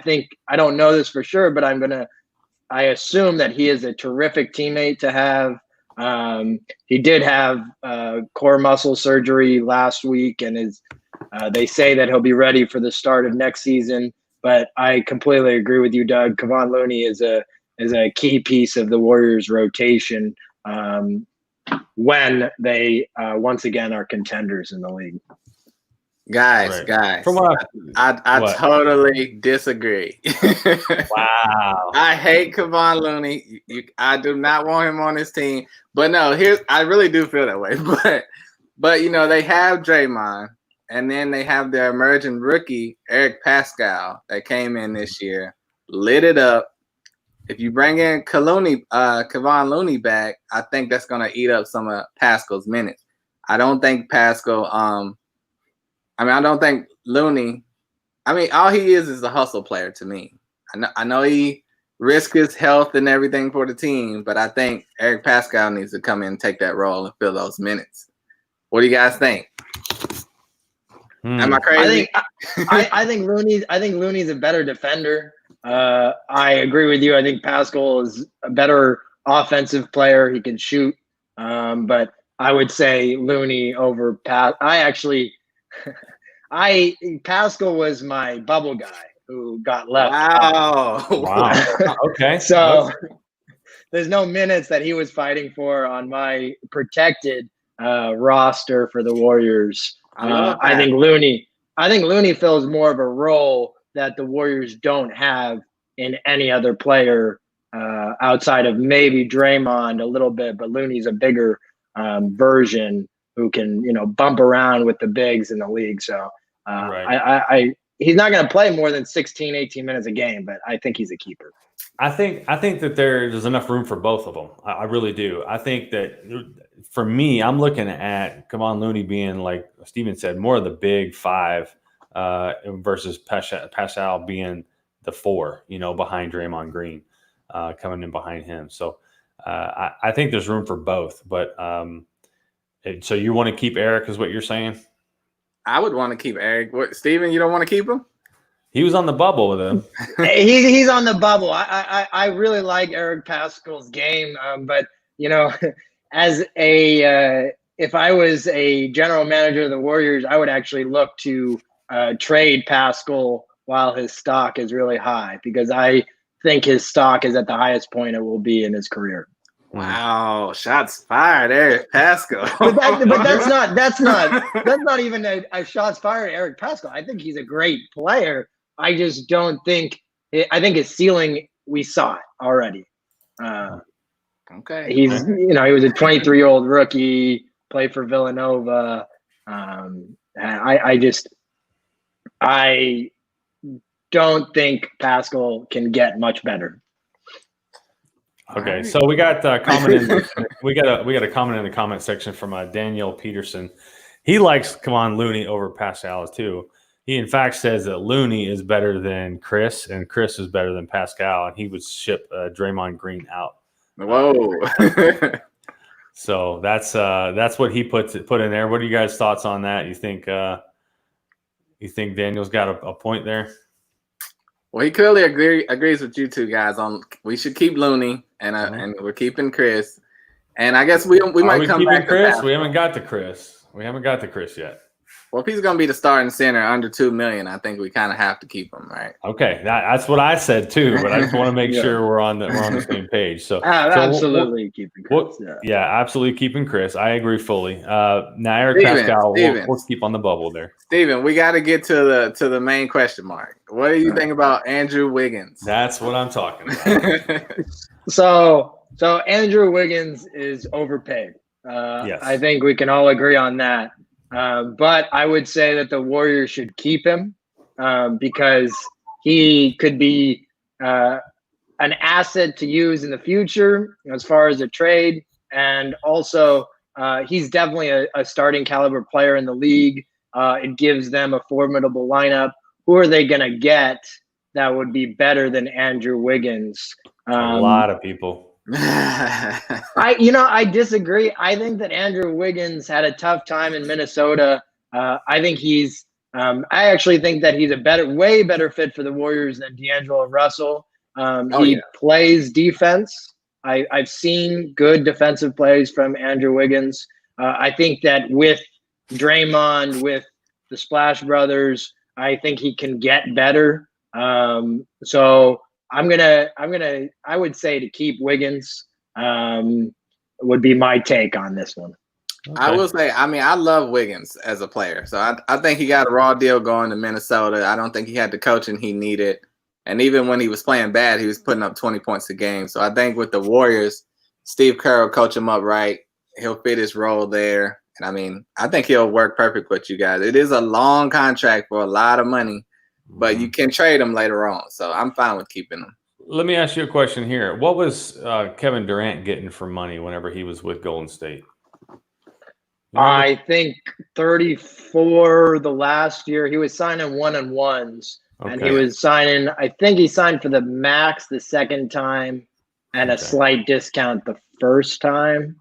don't know this for sure, but I assume that he is a terrific teammate to have. He did have core muscle surgery last week, and they say that he'll be ready for the start of next season. But I completely agree with you, Doug. Kevon Looney is a key piece of the Warriors' rotation. When they once again are contenders in the league. Guys, I totally disagree. Wow. I hate Kevon Looney. I do not want him on this team. But no, I really do feel that way. But they have Draymond, and then they have their emerging rookie, Eric Pascal, that came in this year, lit it up. If you bring in Kevon Looney back, I think that's going to eat up some of Pascal's minutes. I don't think Pascal I don't think Looney – all he is a hustle player to me. I know he risks his health and everything for the team, but I think Eric Pascal needs to come in and take that role and fill those minutes. What do you guys think? Am I crazy? I think Looney's a better defender. I agree with you. I think Pascal is a better offensive player. He can shoot. But I would say Looney over Pascal was my bubble guy who got left. Wow. Okay. So there's no minutes that he was fighting for on my protected roster for the Warriors. I think Looney fills more of a role that the Warriors don't have in any other player outside of maybe Draymond a little bit, but Looney's a bigger version who can, bump around with the bigs in the league. So he's not going to play more than 16, 18 minutes a game, but I think he's a keeper. I think that there's enough room for both of them. I really do. I think that for me, I'm looking at Kevon Looney being, like Steven said, more of the big five versus Pascal being the four, behind Draymond Green, coming in behind him. So I think there's room for both. But so you want to keep Eric, is what you're saying? I would want to keep Eric. What, Steven, you don't want to keep him? He was on the bubble with him. He's on the bubble. I really like Eric Pascal's game, but as if I was a general manager of the Warriors, I would actually look to trade Pascal while his stock is really high, because I think his stock is at the highest point it will be in his career. Wow, shots fired, Eric Pascal. but that's not even a shots fired, Eric Pascal. I think he's a great player. I just don't think. I think his ceiling, we saw it already. Okay, he was a 23-year-old rookie, played for Villanova. I don't think Pascal can get much better. Okay, so we got a comment we got a comment in the comment section from Daniel Peterson. He likes Kevon Looney over Pascal too. He in fact says that Looney is better than Chris, and Chris is better than Pascal, and he would ship Draymond Green out. Whoa! So that's what he put in there. What are you guys' thoughts on that? You think Daniel's got a point there? Well, he clearly agrees with you two guys on we should keep Looney, and we're keeping Chris. And I guess we might come back to Chris. We haven't got to Chris. We haven't got to Chris yet. Well, if he's going to be the starting center under $2 million, I think we kind of have to keep him, right? Okay, that's what I said too. But I just want to make sure we're on the same page. So absolutely keeping Chris. Absolutely keeping Chris. I agree fully. Now Eric Pascal, we'll keep on the bubble there. Steven, we got to get to the main question mark. What do you think about Andrew Wiggins? That's what I'm talking about. So Andrew Wiggins is overpaid. Yes. I think we can all agree on that. But I would say that the Warriors should keep him because he could be an asset to use in the future as far as a trade. And also, he's definitely a starting caliber player in the league. It gives them a formidable lineup. Who are they going to get that would be better than Andrew Wiggins? A lot of people. I disagree. I think that Andrew Wiggins had a tough time in Minnesota. I think I actually think that he's a way better fit for the Warriors than D'Angelo Russell. He plays defense. I've seen good defensive plays from Andrew Wiggins. I think that with Draymond, with the Splash Brothers, I think he can get better. So I would say to keep Wiggins would be my take on this one. Okay. I will say, I love Wiggins as a player. So I think he got a raw deal going to Minnesota. I don't think he had the coaching he needed. And even when he was playing bad, he was putting up 20 points a game. So I think with the Warriors, Steve Kerr will coach him up right. He'll fit his role there. And I think he'll work perfect with you guys. It is a long contract for a lot of money, but you can trade him later on. So I'm fine with keeping him. Let me ask you a question here. What was Kevin Durant getting for money whenever he was with Golden State? I think 34 the last year. He was signing 1-on-1s. Okay. And he was signing, I think he signed for the max the second time and a slight discount the first time,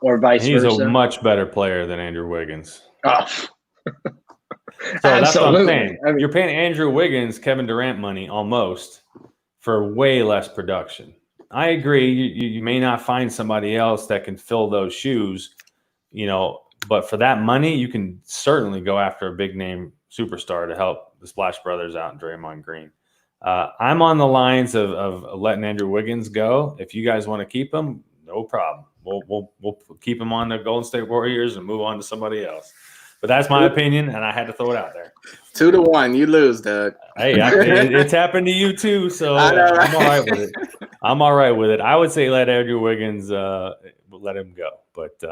or vice versa. He's a much better player than Andrew Wiggins. Oh. So that's what I'm saying. You're paying Andrew Wiggins Kevin Durant money almost for way less production. I agree. You may not find somebody else that can fill those shoes, but for that money, you can certainly go after a big name superstar to help the Splash Brothers out and Draymond Green. I'm on the lines of letting Andrew Wiggins go. If you guys want to keep him, no problem. We'll keep him on the Golden State Warriors and move on to somebody else. But that's my opinion, and I had to throw it out there. 2-1, you lose, Doug. Hey, it's happened to you too, so I'm all right with it. I'm all right with it. I would say let Andrew Wiggins let him go, but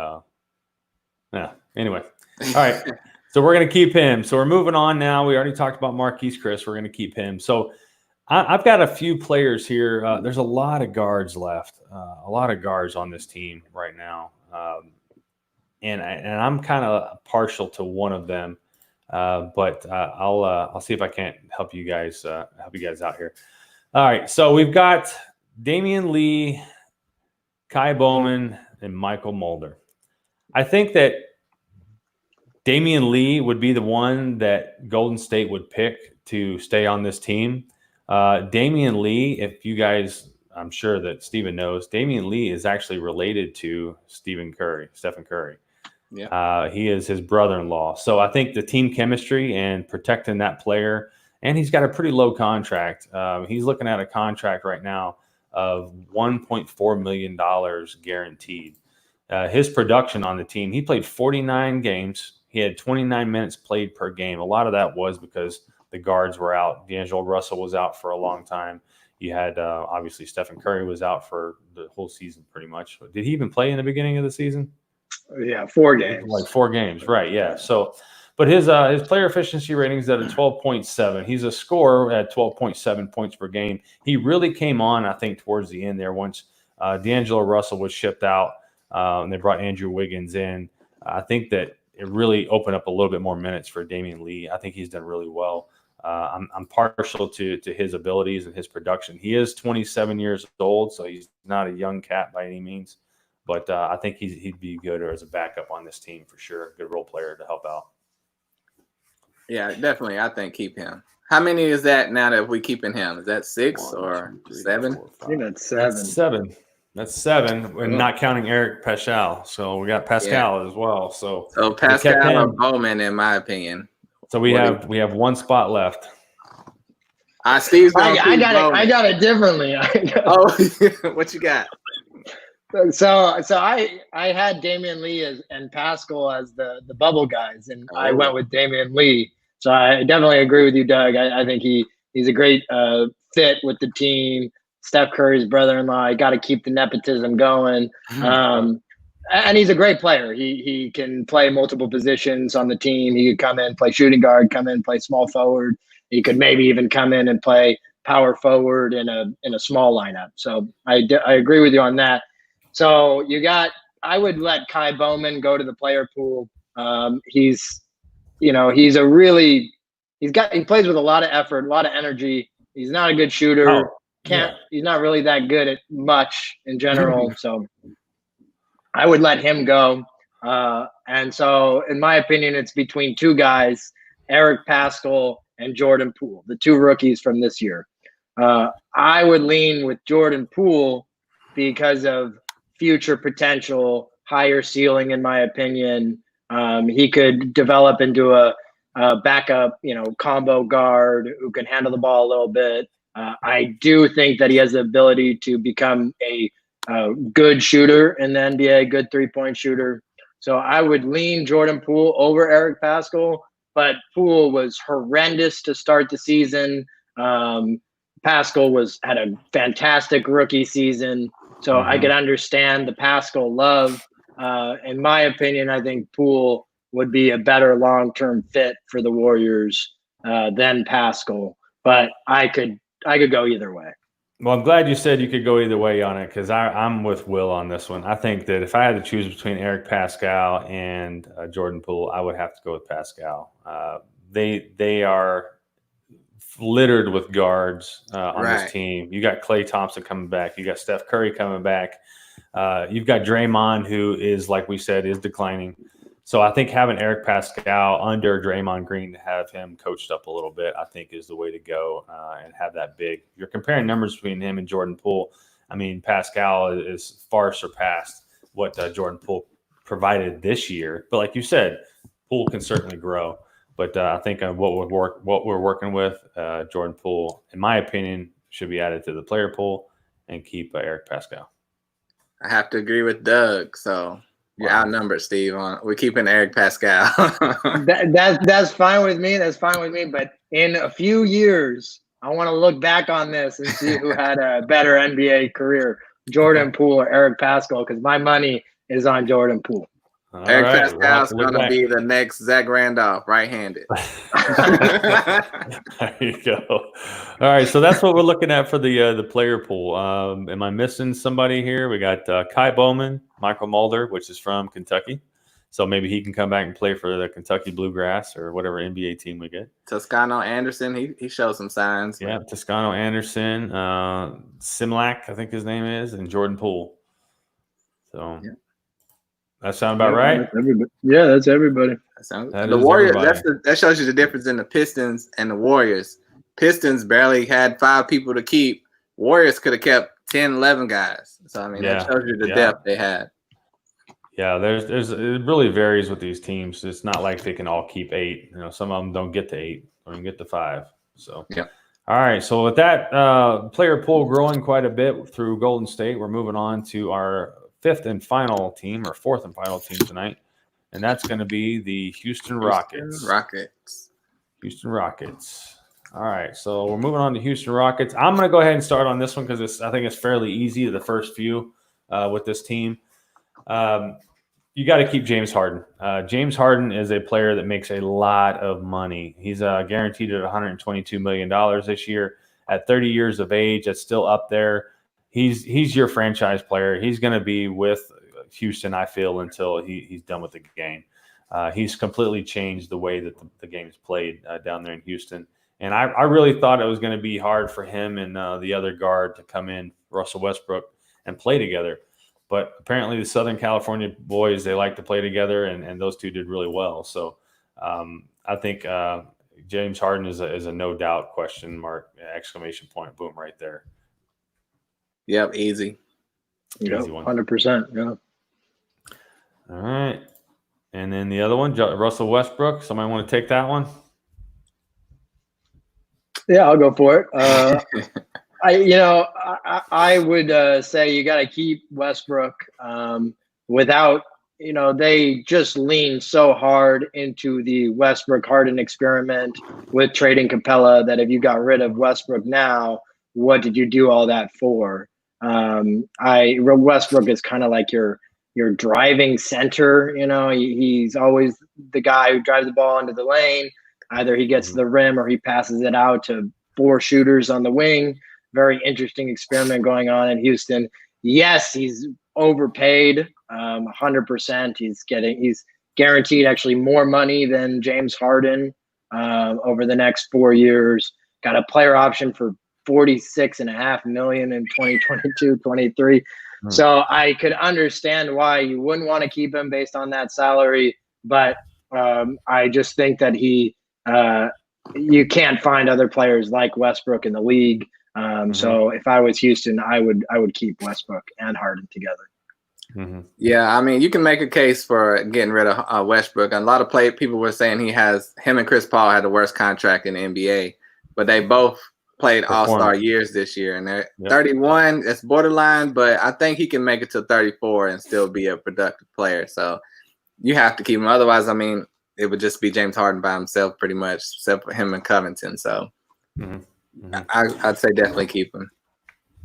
anyway. All right, so we're gonna keep him. So we're moving on now. We already talked about Marquise Chris. We're gonna keep him. So I've got a few players here. There's a lot of guards left. A lot of guards on this team right now. and I'm kind of partial to one of them, but I'll see if I can't help you guys out here. All right, so we've got Damian Lee, Kai Bowman, and Michael Mulder. I think that Damian Lee would be the one that Golden State would pick to stay on this team. Damian Lee, if you guys, I'm sure that Stephen knows, Damian Lee is actually related to Stephen Curry. Yeah. He is his brother-in-law. So I think the team chemistry and protecting that player, and he's got a pretty low contract. He's looking at a contract right now of $1.4 million guaranteed. His production on the team, he played 49 games. He had 29 minutes played per game. A lot of that was because the guards were out. D'Angelo Russell was out for a long time. You had, obviously, Stephen Curry was out for the whole season pretty much. Did he even play in the beginning of the season? Yeah, 4 games. Like 4 games, right, yeah. So, but his player efficiency rating is at a 12.7. He's a scorer at 12.7 points per game. He really came on, I think, towards the end there once D'Angelo Russell was shipped out and they brought Andrew Wiggins in. I think that it really opened up a little bit more minutes for Damian Lee. I think he's done really well. I'm partial to his abilities and his production. He is 27 years old, so he's not a young cat by any means. But I think he'd be good as a backup on this team for sure. Good role player to help out. Yeah, definitely. I think keep him. How many is that now that we keeping him? Is that 6 or 7? I think that's 7. That's 7. We're not counting Eric Paschal. So we got Pascal as well. So Pascal or Bowman, in my opinion. So we have 1 spot left. Steve's I got it differently. What you got? So I had Damian Lee and Pascal as the bubble guys, and I went with Damian Lee. So I definitely agree with you, Doug. I think he's a great fit with the team. Steph Curry's brother-in-law. Got to keep the nepotism going. And he's a great player. He can play multiple positions on the team. He could come in, play shooting guard, come in, play small forward. He could maybe even come in and play power forward in a small lineup. So I agree with you on that. So I would let Kai Bowman go to the player pool. He plays with a lot of effort, a lot of energy. He's not a good shooter. He's not really that good at much in general. So I would let him go. And so in my opinion, it's between 2 guys, Eric Paschal and Jordan Poole, the 2 rookies from this year. I would lean with Jordan Poole because of future potential, higher ceiling, in my opinion. He could develop into a backup, combo guard who can handle the ball a little bit. I do think that he has the ability to become a good shooter in the NBA, good 3-point shooter. So I would lean Jordan Poole over Eric Paschal, but Poole was horrendous to start the season. Paschal had a fantastic rookie season. So I could understand the Paschal love. In my opinion, I think Poole would be a better long-term fit for the Warriors than Paschal. But I could go either way. Well, I'm glad you said you could go either way on it because I'm with Will on this one. I think that if I had to choose between Eric Paschal and Jordan Poole, I would have to go with Paschal. They are littered with guards on this team. You got Klay Thompson coming back. You got Steph Curry coming back. You've got Draymond, who is, like we said, is declining. So I think having Eric Paschal under Draymond Green to have him coached up a little bit, I think is the way to go and have that big. You're comparing numbers between him and Jordan Poole. I mean, Paschal is far surpassed what Jordan Poole provided this year. But like you said, Poole can certainly grow. But I think what we're working with, Jordan Poole, in my opinion, should be added to the player pool and keep Eric Paschal. I have to agree with Doug. So you're outnumbered, Steve. We're keeping Eric Paschal. That's fine with me. That's fine with me. But in a few years, I want to look back on this and see who had a better NBA career, Jordan Poole or Eric Paschal, because my money is on Jordan Poole. Eric Pascal's going to be the next Zach Randolph, right-handed. There you go. All right, so that's what we're looking at for the player pool. Am I missing somebody here? We got Kai Bowman, Michael Mulder, which is from Kentucky. So maybe he can come back and play for the Kentucky Bluegrass or whatever NBA team we get. Toscano Anderson, he showed some signs. Yeah, Toscano Anderson, Simlak, I think his name is, and Jordan Poole. So that sound about right? That's everybody. Yeah, that's everybody. The Warriors, that shows you the difference in the Pistons and the Warriors. Pistons barely had 5 people to keep. Warriors could have kept 10, 11 guys. So, I mean, that shows you the depth they had. Yeah, there's it really varies with these teams. It's not like they can all keep 8. You know, some of them don't get to 8 or even get to 5. So, all right. So with that player pool growing quite a bit through Golden State, we're moving on to our 4th and final team tonight, and that's going to be the Houston Rockets. Houston Rockets. All right. So we're moving on to Houston Rockets. I'm going to go ahead and start on this one because I think it's fairly easy. The first few with this team. You got to keep James Harden. James Harden is a player that makes a lot of money. He's guaranteed at $122 million this year. At 30 years of age, that's still up there. He's your franchise player. He's going to be with Houston, I feel, until he's done with the game. He's completely changed the way that the game is played down there in Houston. And I really thought it was going to be hard for him and the other guard to come in, Russell Westbrook, and play together. But apparently the Southern California boys, they like to play together, and those two did really well. So I think James Harden is a no doubt question mark, exclamation point, boom, right there. Yep, easy. Easy one. 100%, yeah. All right. And then the other one, Russell Westbrook. Somebody want to take that one? Yeah, I'll go for it. I would say you got to keep Westbrook without, they just lean so hard into the Westbrook Harden experiment with trading Capella that if you got rid of Westbrook now, what did you do all that for? Westbrook is kind of like your driving center. He's always the guy who drives the ball into the lane. Either he gets to the rim or he passes it out to 4 shooters on the wing. Very interesting experiment going on in Houston. Yes, he's overpaid 100%. He's guaranteed actually more money than James Harden over the next 4 years. Got a player option for $46.5 million in 2022-23. So I could understand why you wouldn't want to keep him based on that salary, but I just think that you can't find other players like Westbrook in the league. So if I was Houston, I would keep Westbrook and Harden together. Yeah, I mean, you can make a case for getting rid of Westbrook. A lot of people were saying him and Chris Paul had the worst contract in the NBA, but they both played all-star years this year, and they're 31. It's borderline, but I think he can make it to 34 and still be a productive player. So you have to keep him. Otherwise, I mean, it would just be James Harden by himself pretty much, except for him and Covington. So I'd say definitely keep him.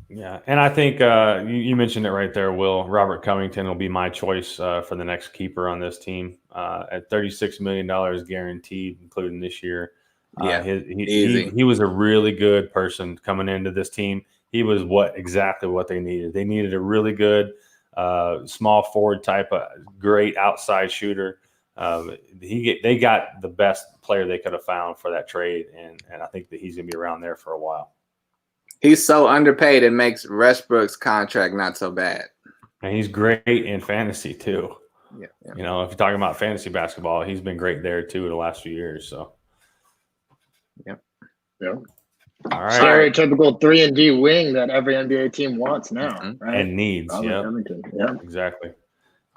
Yeah, and I think you mentioned it right there, Will. Robert Covington will be my choice for the next keeper on this team at $36 million guaranteed, including this year. Easy. He was a really good person coming into this team. He was exactly what they needed. They needed a really good small forward type of great outside shooter. They got the best player they could have found for that trade, and I think that he's going to be around there for a while. He's so underpaid, it makes Westbrook's contract not so bad. And he's great in fantasy too. Yeah. If you're talking about fantasy basketball, he's been great there too the last few years. So. Yeah. All right. Stereotypical 3-and-D wing that every NBA team wants now, right? And needs. Yeah. Exactly.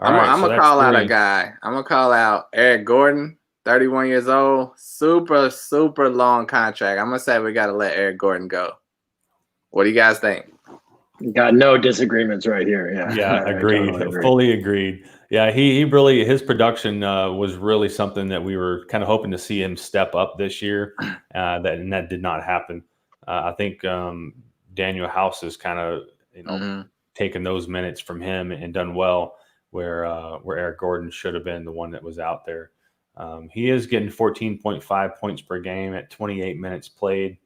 I'm gonna call out a guy. I'm gonna call out Eric Gordon, 31 years old, super, super long contract. I'm gonna say we gotta let Eric Gordon go. What do you guys think? Got no disagreements right here. Yeah, agreed. Totally fully agreed. Yeah, he really, his production was really something that we were kind of hoping to see him step up this year. That did not happen. I think Daniel House has kind of taken those minutes from him and done well. Where Eric Gordon should have been the one that was out there. He is getting 14.5 points per game at 28 minutes played,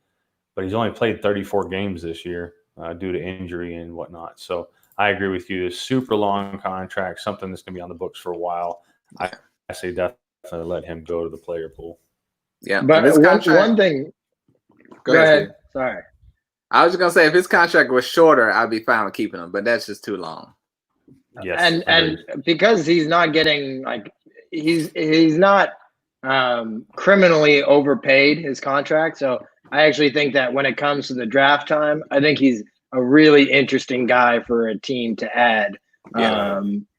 but he's only played 34 games this year due to injury and whatnot. So I agree with you. This super long contract, something that's going to be on the books for a while. I say definitely let him go to the player pool. Yeah, but one thing. Go ahead. Sorry. I was just gonna say if his contract was shorter, I'd be fine with keeping him, but that's just too long. Yes, and because he's not getting he's not criminally overpaid his contract. So I actually think that when it comes to the draft time, I think he's a really interesting guy for a team to add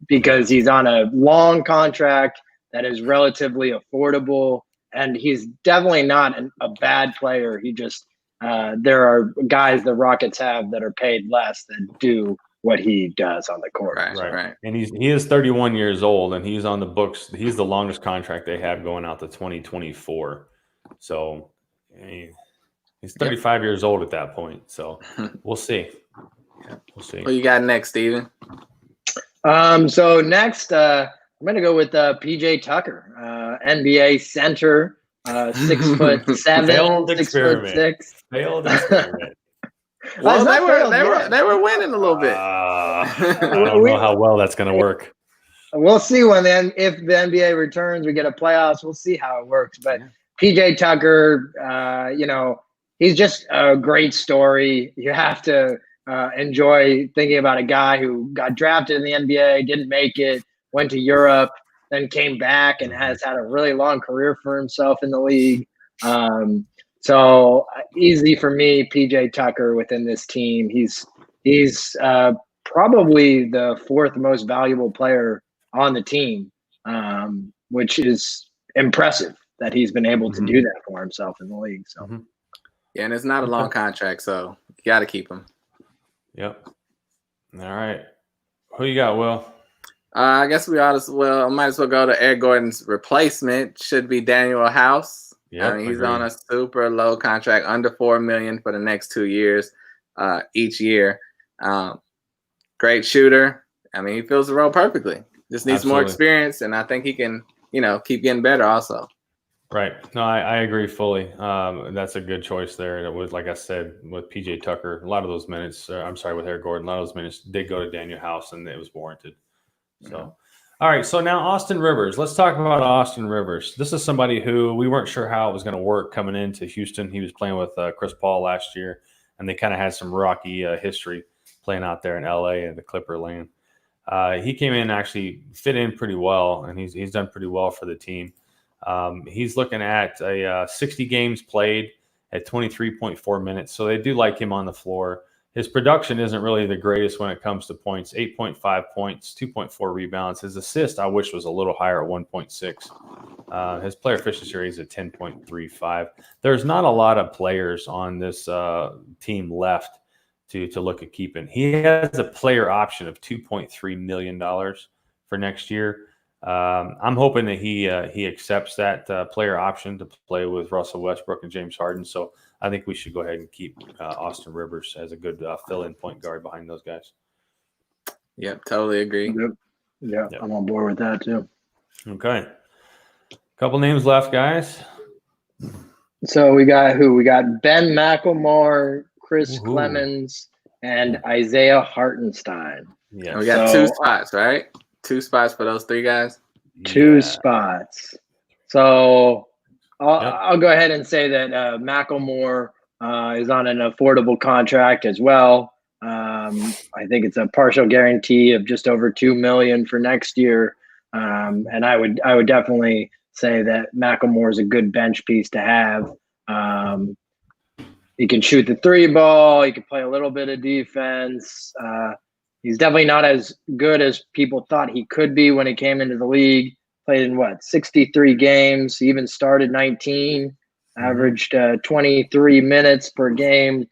because he's on a long contract that is relatively affordable, and he's definitely not a bad player. He just there are guys the Rockets have that are paid less that do what he does on the court. Right. And he is 31 years old, and he's on the books. He's the longest contract they have going out to 2024. So he's 35 years old at that point. So we'll see. We'll see. What you got next, Steven? So next, I'm going to go with PJ Tucker, NBA center, 6'7", 6'6". Failed experiment. Well, they were winning a little bit. I don't know how well that's going to work. We'll see if the NBA returns, we get a playoffs. We'll see how it works. But PJ Tucker, he's just a great story. You have to enjoy thinking about a guy who got drafted in the NBA, didn't make it, went to Europe, then came back and has had a really long career for himself in the league. So easy for me, PJ Tucker within this team. He's probably the fourth most valuable player on the team, which is impressive that he's been able to do that for himself in the league. So, yeah, and it's not a long contract, so you got to keep him. Yep. All right. Who you got, Will? I guess we might as well go to Eric Gordon's replacement. Should be Daniel House. Yep, he's on a super low contract, under $4 million for the next 2 years, each year. Great shooter. He fills the role perfectly. Just needs more experience, and I think he can, keep getting better also. Right. No, I agree fully. That's a good choice there. It was, like I said, with PJ Tucker, a lot of those minutes, with Eric Gordon, a lot of those minutes did go to Daniel House, and it was warranted. So, all right. So now Austin Rivers. Let's talk about Austin Rivers. This is somebody who we weren't sure how it was going to work coming into Houston. He was playing with Chris Paul last year, and they kind of had some rocky history playing out there in LA and the Clipper land. He came in and actually fit in pretty well, and he's done pretty well for the team. He's looking at 60 games played at 23.4 minutes. So they do like him on the floor. His production isn't really the greatest when it comes to points, 8.5 points, 2.4 rebounds. His assist, I wish, was a little higher at 1.6. His player efficiency rate is at 10.35. There's not a lot of players on this team left to look at keeping. He has a player option of $2.3 million for next year. I'm hoping that he accepts that player option to play with Russell Westbrook and James Harden. So I think we should go ahead and keep Austin Rivers as a good fill-in point guard behind those guys. Yep, totally agree. Yep. I'm on board with that too. Okay. Couple names left, guys. So we got Ben McLemore, Chris Clemens, and Isaiah Hartenstein. Yeah, we got 2 spots, right? 2 spots for those 3 guys. 2 spots. So I'll go ahead and say that McLemore is on an affordable contract as well. I think it's a partial guarantee of just over $2 million for next year, and I would definitely say that McLemore is a good bench piece to have. He can shoot the 3 ball. He can play a little bit of defense. He's definitely not as good as people thought he could be when he came into the league. Played in 63 games. He even started 19, averaged 23 minutes per game,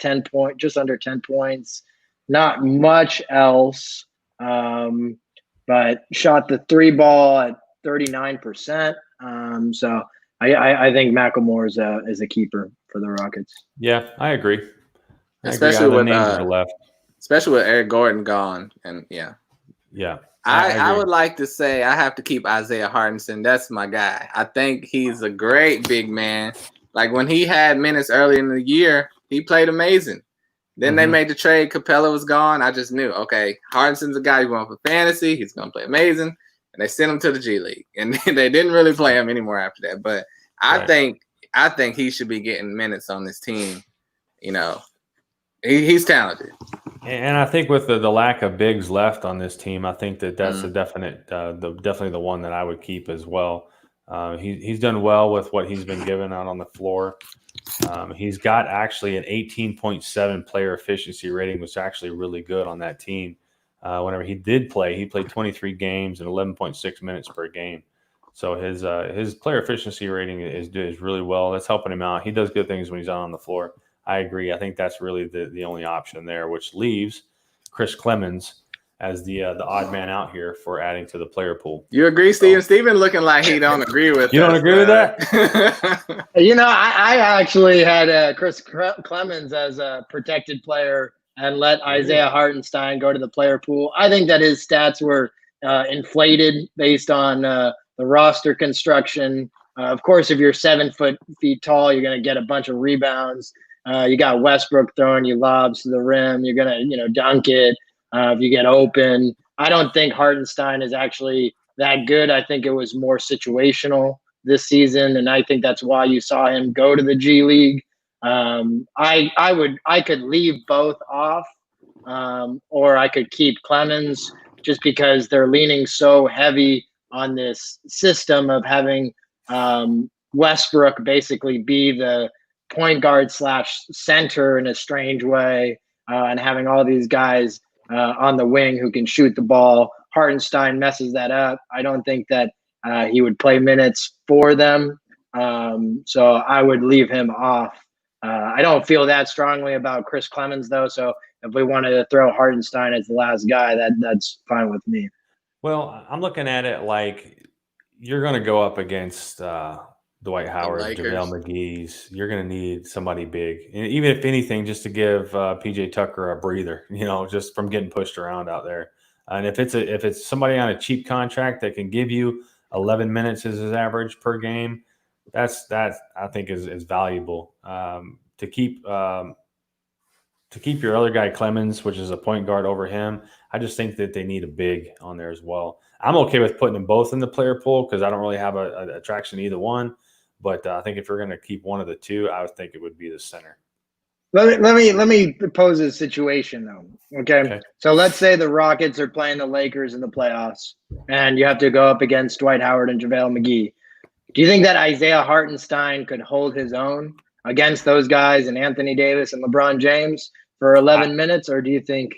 just under 10 points. Not much else, but shot the 3 ball at 39%. So I think McLemore is a keeper for the Rockets. Yeah, I agree. Especially with Eric Gordon gone, and yeah. I would like to say I have to keep Isaiah Hartenstein. That's my guy. I think he's a great big man. Like when he had minutes early in the year, he played amazing. Then they made the trade. Capella was gone. I just knew, okay, Hartenstein's a guy you want for fantasy. He's going to play amazing. and they sent him to the G League, and they didn't really play him anymore after that. But I think he should be getting minutes on this team. You know, he's talented. And I think with the lack of bigs left on this team, I think that's a definite, definitely the one that I would keep as well. He's done well with what he's been given out on the floor. He's got actually an 18.7 player efficiency rating, which is actually really good on that team. Whenever he did play, he played 23 games and 11.6 minutes per game. So his player efficiency rating is really well. That's helping him out. He does good things when he's out on the floor. I agree. I think that's really the only option there, which leaves Chris Clemens as the odd man out here for adding to the player pool. You agree, Steven? Steven looking like he don't agree with You don't agree with that? I actually had Chris Clemens as a protected player and let Isaiah Hartenstein go to the player pool. I think that his stats were inflated based on the roster construction. Of course, if you're 7 feet tall, you're going to get a bunch of rebounds. You got Westbrook throwing you lobs to the rim. You're going to, dunk it if you get open. I don't think Hartenstein is actually that good. I think it was more situational this season, and I think that's why you saw him go to the G League. I could leave both off, or I could keep Clemens just because they're leaning so heavy on this system of having Westbrook basically be the point guard / center in a strange way, and having all these guys on the wing who can shoot the ball. Hartenstein messes that up. I don't think that he would play minutes for them. So I would leave him off. I don't feel that strongly about Chris Clemens, though. So if we wanted to throw Hartenstein as the last guy, that's fine with me. Well, I'm looking at it like you're going to go up against Dwight Howard, JaVale McGee's. You're going to need somebody big, and even if anything, just to give PJ Tucker a breather. Just from getting pushed around out there. And if it's somebody on a cheap contract that can give you 11 minutes as his average per game, that I think is valuable. To keep your other guy Clemens, which is a point guard, over him, I just think that they need a big on there as well. I'm okay with putting them both in the player pool because I don't really have a attraction to either one. But I think if you're going to keep one of the two, I would think it would be the center. Let me pose a situation though. Okay. So let's say the Rockets are playing the Lakers in the playoffs, and you have to go up against Dwight Howard and JaVale McGee. Do you think that Isaiah Hartenstein could hold his own against those guys and Anthony Davis and LeBron James for 11 minutes, or do you think?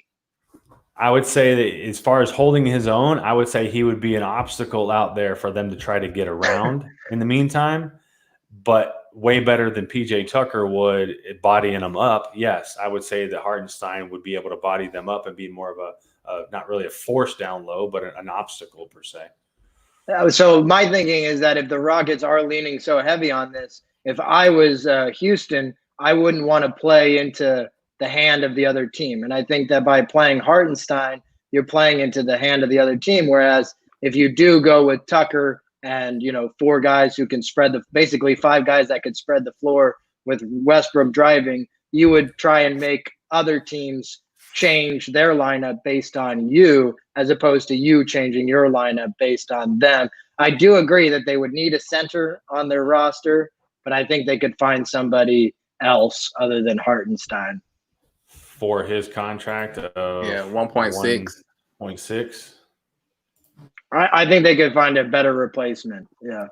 I would say that as far as holding his own, I would say he would be an obstacle out there for them to try to get around in the meantime, but way better than PJ Tucker would at bodying them up. Yes, I would say that Hartenstein would be able to body them up and be more of a not really a force down low, but an obstacle per se. So my thinking is that if the Rockets are leaning so heavy on this, if I was Houston, I wouldn't want to play into the hand of the other team. And I think that by playing Hartenstein, you're playing into the hand of the other team. Whereas if you do go with Tucker and, 4 guys who can basically 5 guys that could spread the floor with Westbrook driving, you would try and make other teams change their lineup based on you, as opposed to you changing your lineup based on them. I do agree that they would need a center on their roster, but I think they could find somebody else other than Hartenstein. For his contract of 1.6. I think they could find a better replacement. Yeah.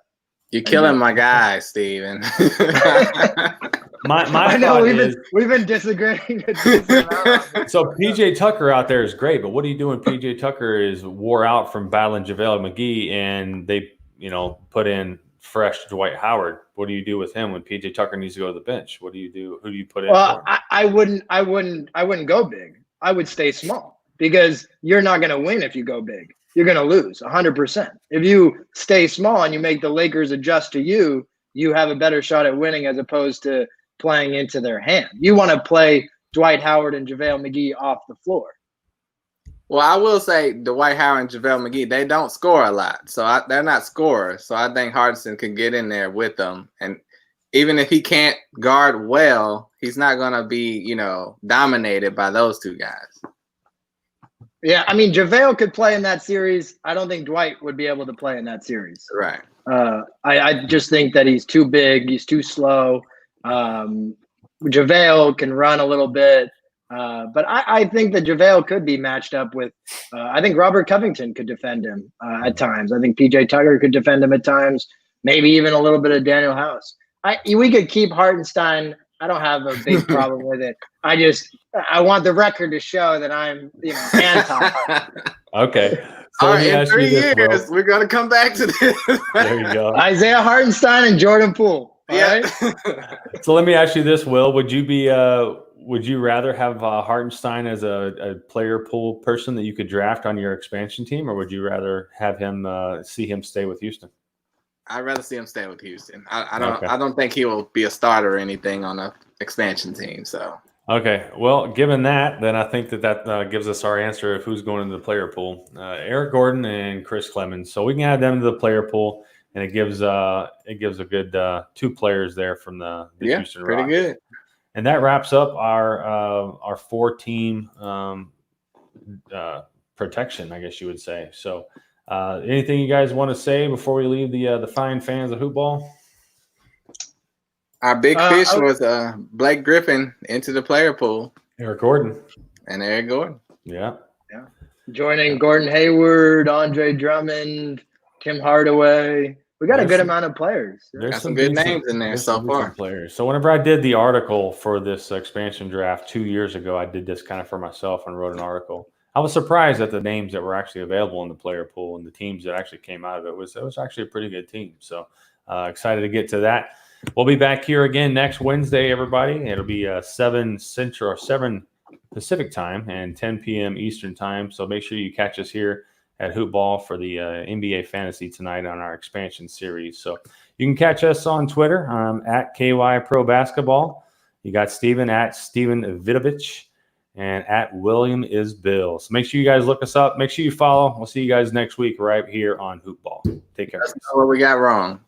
You're killing my guy, Steven. My I know we've been disagreeing. So PJ Tucker out there is great, but what do you do when PJ Tucker is wore out from battling JaVale McGee and they, put in fresh Dwight Howard? What do you do with him when PJ Tucker needs to go to the bench? What do you do? Who do you put in? Well, I wouldn't go big. I would stay small because you're not going to win if you go big. You're going to lose 100%. If you stay small and you make the Lakers adjust to you, you have a better shot at winning as opposed to playing into their hand. You want to play Dwight Howard and JaVale McGee off the floor. Well, I will say Dwight Howard and JaVale McGee, they don't score a lot. So they're not scorers. So I think Hartenstein can get in there with them. And even if he can't guard well, he's not going to be, dominated by those 2 guys. Yeah, I mean, JaVale could play in that series. I don't think Dwight would be able to play in that series. Right. I just think that he's too big. He's too slow. JaVale can run a little bit. But I think that JaVale could be matched up with I think Robert Covington could defend him at times. I think PJ Tucker could defend him at times. Maybe even a little bit of Daniel House. We could keep Hartenstein. I don't have a big problem with it. I want the record to show that I'm anti. Okay. So all right, in 3 years, we're gonna come back to this. There you go. Isaiah Hartenstein and Jordan Poole. Yeah. Right? So let me ask you this, Will. Would you rather have Hartenstein as a player pool person that you could draft on your expansion team, or would you rather have him see him stay with Houston? I'd rather see him stay with Houston. I don't think he will be a starter or anything on an expansion team. So okay, well, given that, then I think that gives us our answer of who's going into the player pool: Eric Gordon and Chris Clemens. So we can add them to the player pool, and it gives a good 2 players there from the Houston pretty Rockets. good. And that wraps up our 4-team protection, I guess you would say. So. Anything you guys want to say before we leave the fine fans of hoopball? Our big fish was Blake Griffin into the player pool. Eric Gordon. And Eric Gordon. Yeah. Joining Gordon Hayward, Andre Drummond, Tim Hardaway. We got a good amount of players. There's some good names in there so far. Players. So whenever I did the article for this expansion draft 2 years ago, I did this kind of for myself and wrote an article. I was surprised at the names that were actually available in the player pool and the teams that actually came out of it. It was actually a pretty good team. So excited to get to that. We'll be back here again next Wednesday, everybody. It'll be 7 Central or 7 Pacific time and 10 p.m. Eastern time. So make sure you catch us here at Hoopball for the NBA Fantasy tonight on our expansion series. So you can catch us on Twitter at KY Pro Basketball. You got Steven at Steven Vidovich. And at William is Bill. So make sure you guys look us up. Make sure you follow. We'll see you guys next week right here on Hoopball. Take care. That's not what we got wrong.